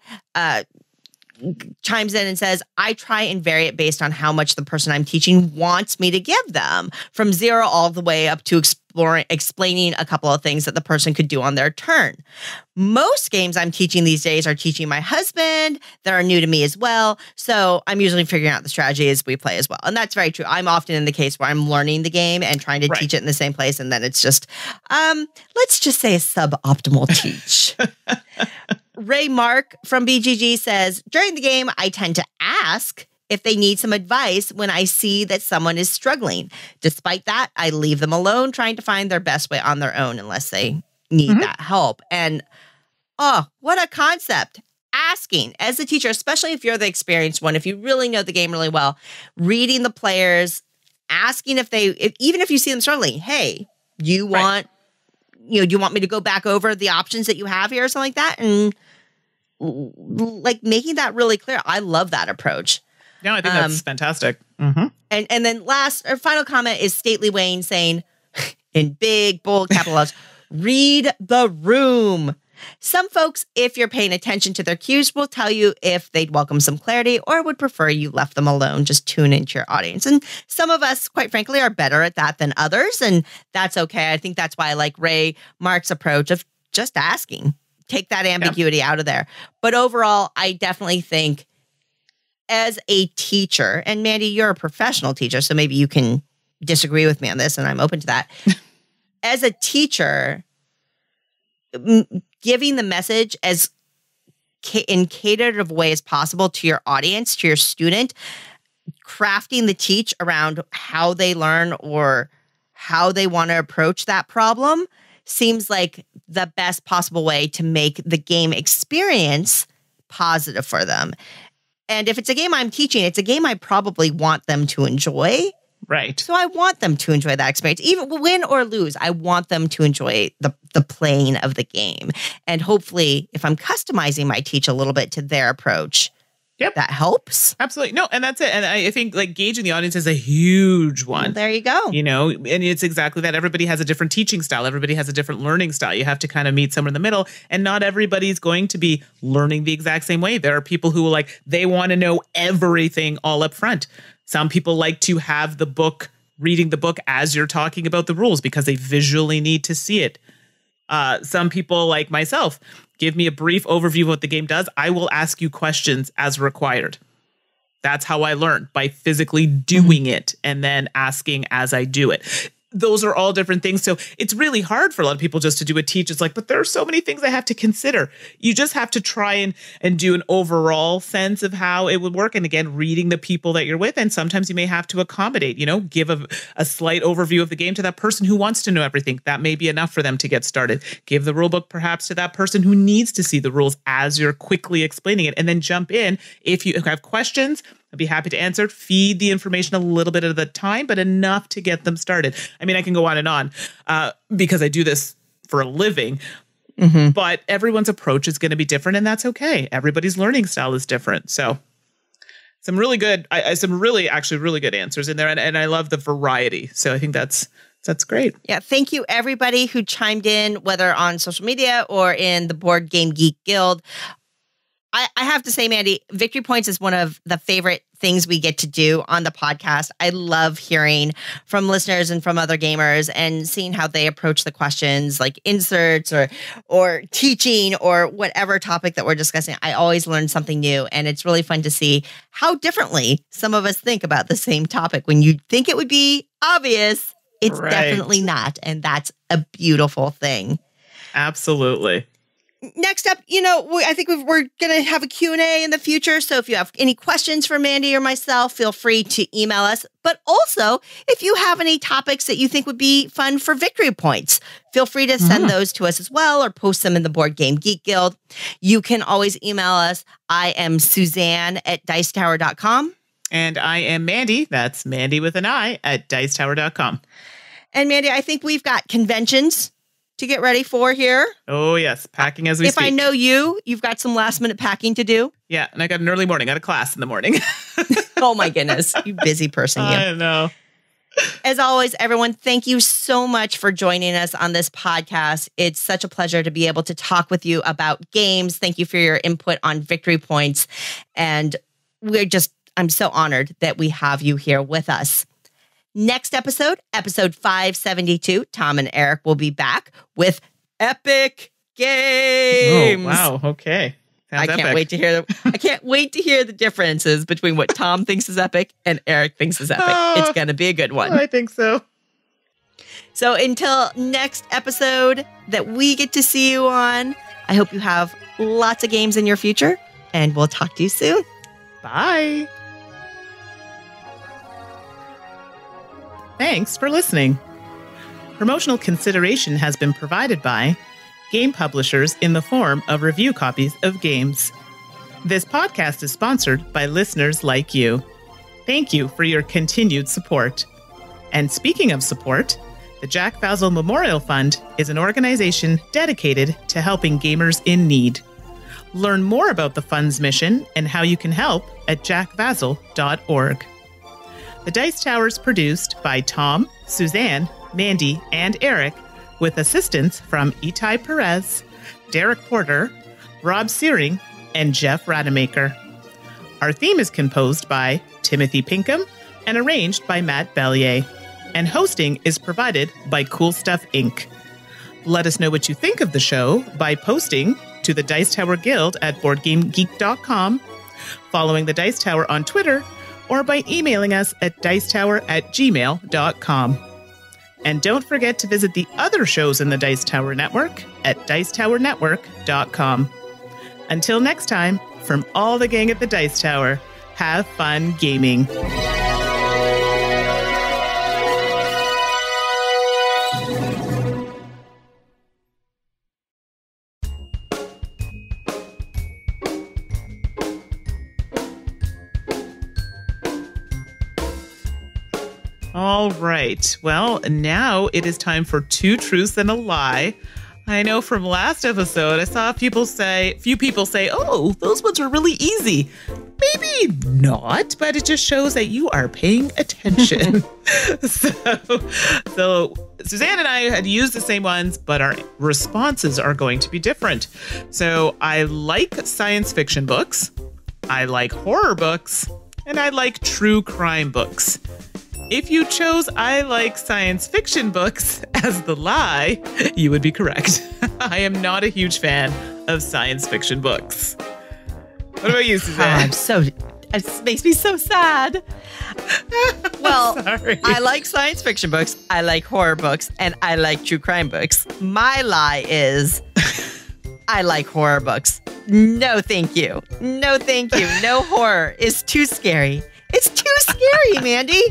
S1: chimes in and says, I try and vary it based on how much the person I'm teaching wants me to give them, from 0 all the way up to explaining a couple of things that the person could do on their turn. Most games I'm teaching these days are teaching my husband that are new to me as well. So I'm usually figuring out the strategy as we play as well. And that's very true. I'm often in the case where I'm learning the game and trying to teach it in the same place. And then it's just, let's just say a suboptimal teach. Ray Mark from BGG says, during the game, I tend to ask if they need some advice when I see that someone is struggling. Despite that, I leave them alone trying to find their best way on their own unless they need that help. And, what a concept. Asking as a teacher, especially if you're the experienced one, if you really know the game really well, reading the players, asking even if you see them struggling, hey, you want me to go back over the options that you have here or something like that? And like making that really clear. I love that approach.
S2: Yeah, I think that's fantastic.
S1: And then final comment is Stately Wayne saying, in big, bold capital letters, read the room. Some folks, if you're paying attention to their cues, will tell you if they'd welcome some clarity or would prefer you left them alone. Just tune into your audience. And some of us, quite frankly, are better at that than others. And that's okay. I think that's why I like Ray Mark's approach of just asking. Take that ambiguity out of there. But overall, I definitely think as a teacher, and Mandy, you're a professional teacher, so maybe you can disagree with me on this, and I'm open to that. As a teacher, giving the message as in catered of way as possible to your audience, to your student, crafting the teach around how they learn or how they want to approach that problem seems like the best possible way to make the game experience positive for them. And if it's a game I'm teaching, it's a game I probably want them to enjoy.
S2: Right.
S1: So I want them to enjoy that experience. Even win or lose, I want them to enjoy the playing of the game. And hopefully, if I'm customizing my teach a little bit to their approach, that helps.
S2: Absolutely. No, and that's it. And I think like gauging the audience is a huge one.
S1: Well, there you go.
S2: And it's exactly that. Everybody has a different teaching style. Everybody has a different learning style. You have to kind of meet somewhere in the middle. And not everybody's going to be learning the exact same way. There are people who they want to know everything all up front. Some people like to have reading the book as you're talking about the rules because they visually need to see it. Some people like myself, give me a brief overview of what the game does. I will ask you questions as required. That's how I learn, by physically doing it and then asking as I do it. Those are all different things. So it's really hard for a lot of people just to do a teach. It's like, but there are so many things I have to consider. You just have to try and do an overall sense of how it would work. And again, reading the people that you're with. And sometimes you may have to accommodate, give a slight overview of the game to that person who wants to know everything. That may be enough for them to get started. Give the rule book perhaps to that person who needs to see the rules as you're quickly explaining it. And then jump in. If you have questions, I'd be happy to answer. Feed the information a little bit at a time, but enough to get them started. I mean, I can go on and on because I do this for a living, but everyone's approach is going to be different, and that's okay. Everybody's learning style is different. So some really good, really good answers in there, and I love the variety. So I think that's great.
S1: Yeah, thank you everybody who chimed in, whether on social media or in the Board Game Geek Guild. I have to say, Mandy, victory points is one of the favorite things we get to do on the podcast. I love hearing from listeners and from other gamers and seeing how they approach the questions, like inserts or teaching or whatever topic that we're discussing. I always learn something new, and it's really fun to see how differently some of us think about the same topic. When you think it would be obvious, it's definitely not, and that's a beautiful thing.
S2: Absolutely.
S1: Next up, I think we're going to have a Q&A in the future. So if you have any questions for Mandy or myself, feel free to email us. But also, if you have any topics that you think would be fun for victory points, feel free to send those to us as well or post them in the Board Game Geek Guild. You can always email us. I am Suzanne at dicetower.com.
S2: And I am Mandy. That's Mandy with an I at dicetower.com.
S1: And Mandy, I think we've got conventions to get ready for here.
S2: Oh, yes. Packing as we speak.
S1: If I know you've got some last minute packing to do.
S2: Yeah. And I got an early morning. I got a class in the morning.
S1: Oh, my goodness. You busy person. You.
S2: I know.
S1: As always, everyone, thank you so much for joining us on this podcast. It's such a pleasure to be able to talk with you about games. Thank you for your input on victory points. And I'm so honored that we have you here with us. Next episode 572, Tom and Eric will be back with epic games.
S2: Oh, wow. Okay. Sounds
S1: I can't wait to hear the differences between what Tom thinks is epic and Eric thinks is epic. It's going to be a good one.
S2: I think so.
S1: So until next episode that we get to see you on, I hope you have lots of games in your future, and we'll talk to you soon.
S2: Bye. Thanks for listening. Promotional consideration has been provided by game publishers in the form of review copies of games. This podcast is sponsored by listeners like you. Thank you for your continued support. And speaking of support, the Jack Vazel Memorial Fund is an organization dedicated to helping gamers in need. Learn more about the fund's mission and how you can help at jackvazel.org. The Dice Tower is produced by Tom, Suzanne, Mandy, and Eric, with assistance from Itai Perez, Derek Porter, Rob Searing, and Jeff Rademacher. Our theme is composed by Timothy Pinkham and arranged by Matt Bellier. And hosting is provided by Cool Stuff Inc. Let us know what you think of the show by posting to the Dice Tower Guild at BoardGameGeek.com, following the Dice Tower on Twitter, or by emailing us at dicetower@gmail.com. And don't forget to visit the other shows in the Dice Tower Network at dicetowernetwork.com. Until next time, from all the gang at the Dice Tower, have fun gaming. All right. Well, now it is time for Two Truths and a Lie. I know from last episode, I saw few people say, oh, those ones are really easy. Maybe not, but it just shows that you are paying attention. So Suzanne and I had used the same ones, but our responses are going to be different. So I like science fiction books, I like horror books, and I like true crime books. If you chose I like science fiction books as the lie, you would be correct. I am not a huge fan of science fiction books. What about you, Suzanne?
S1: It makes me so sad. Well,
S2: Sorry.
S1: I like science fiction books, I like horror books, and I like true crime books. My lie is I like horror books. No, thank you. No, thank you. No horror is too scary. It's too scary, Mandy.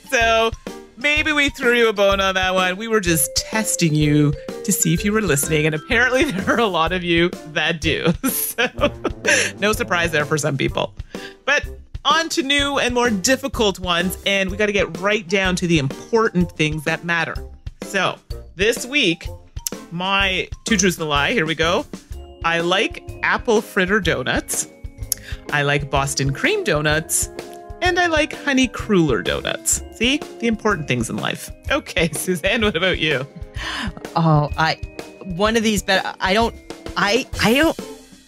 S2: So maybe we threw you a bone on that one. We were just testing you to see if you were listening. And apparently there are a lot of you that do. So no surprise there for some people. But on to new and more difficult ones. And we got to get right down to the important things that matter. So this week, my Two Truths and a Lie, here we go. I like apple fritter donuts. I like Boston cream donuts. And I like honey cruller donuts. See? The important things in life. Okay, Suzanne, what about you?
S1: Oh, one of these, but I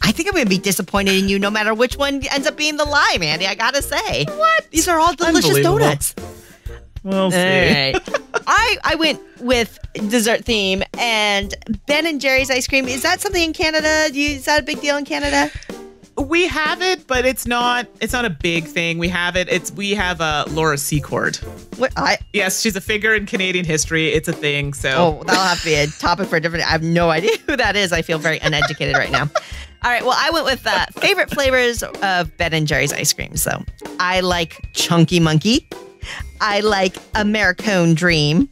S1: I think I'm going to be disappointed in you no matter which one ends up being the lie, Mandy. I gotta say.
S2: What?
S1: These are all delicious
S2: Unbelievable.
S1: donuts.
S2: We'll see.
S1: All right. I went with dessert theme and Ben & Jerry's ice cream. Is that something in Canada? Is that a big deal in Canada?
S2: We have it, but it's not a big thing. We have it. We have Laura Secord.
S1: What?
S2: Yes, she's a figure in Canadian history. It's a thing. So
S1: That'll have to be a topic for a different. I have no idea who that is. I feel very uneducated right now. All right. Well, I went with favorite flavors of Ben & Jerry's ice cream. So I like Chunky Monkey. I like Americone Dream.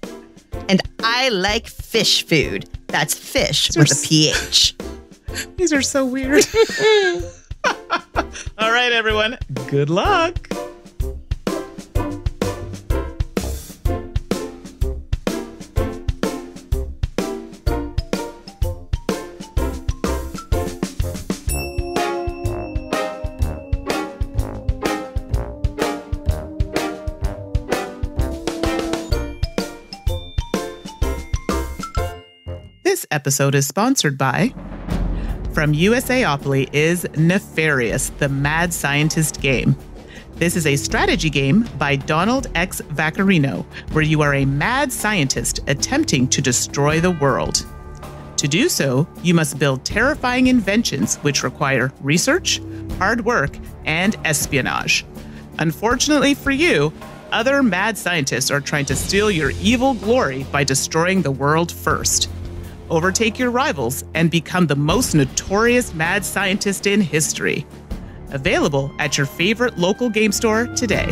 S1: And I like fish food. That's fish with a PH.
S2: These are so weird. All right, everyone. Good luck. This episode is sponsored by... From USAopoly is Nefarious, the Mad Scientist game. This is a strategy game by Donald X. Vaccarino, where you are a mad scientist attempting to destroy the world. To do so, you must build terrifying inventions which require research, hard work, and espionage. Unfortunately for you, other mad scientists are trying to steal your evil glory by destroying the world first. Overtake your rivals and become the most notorious mad scientist in history. Available at your favorite local game store today.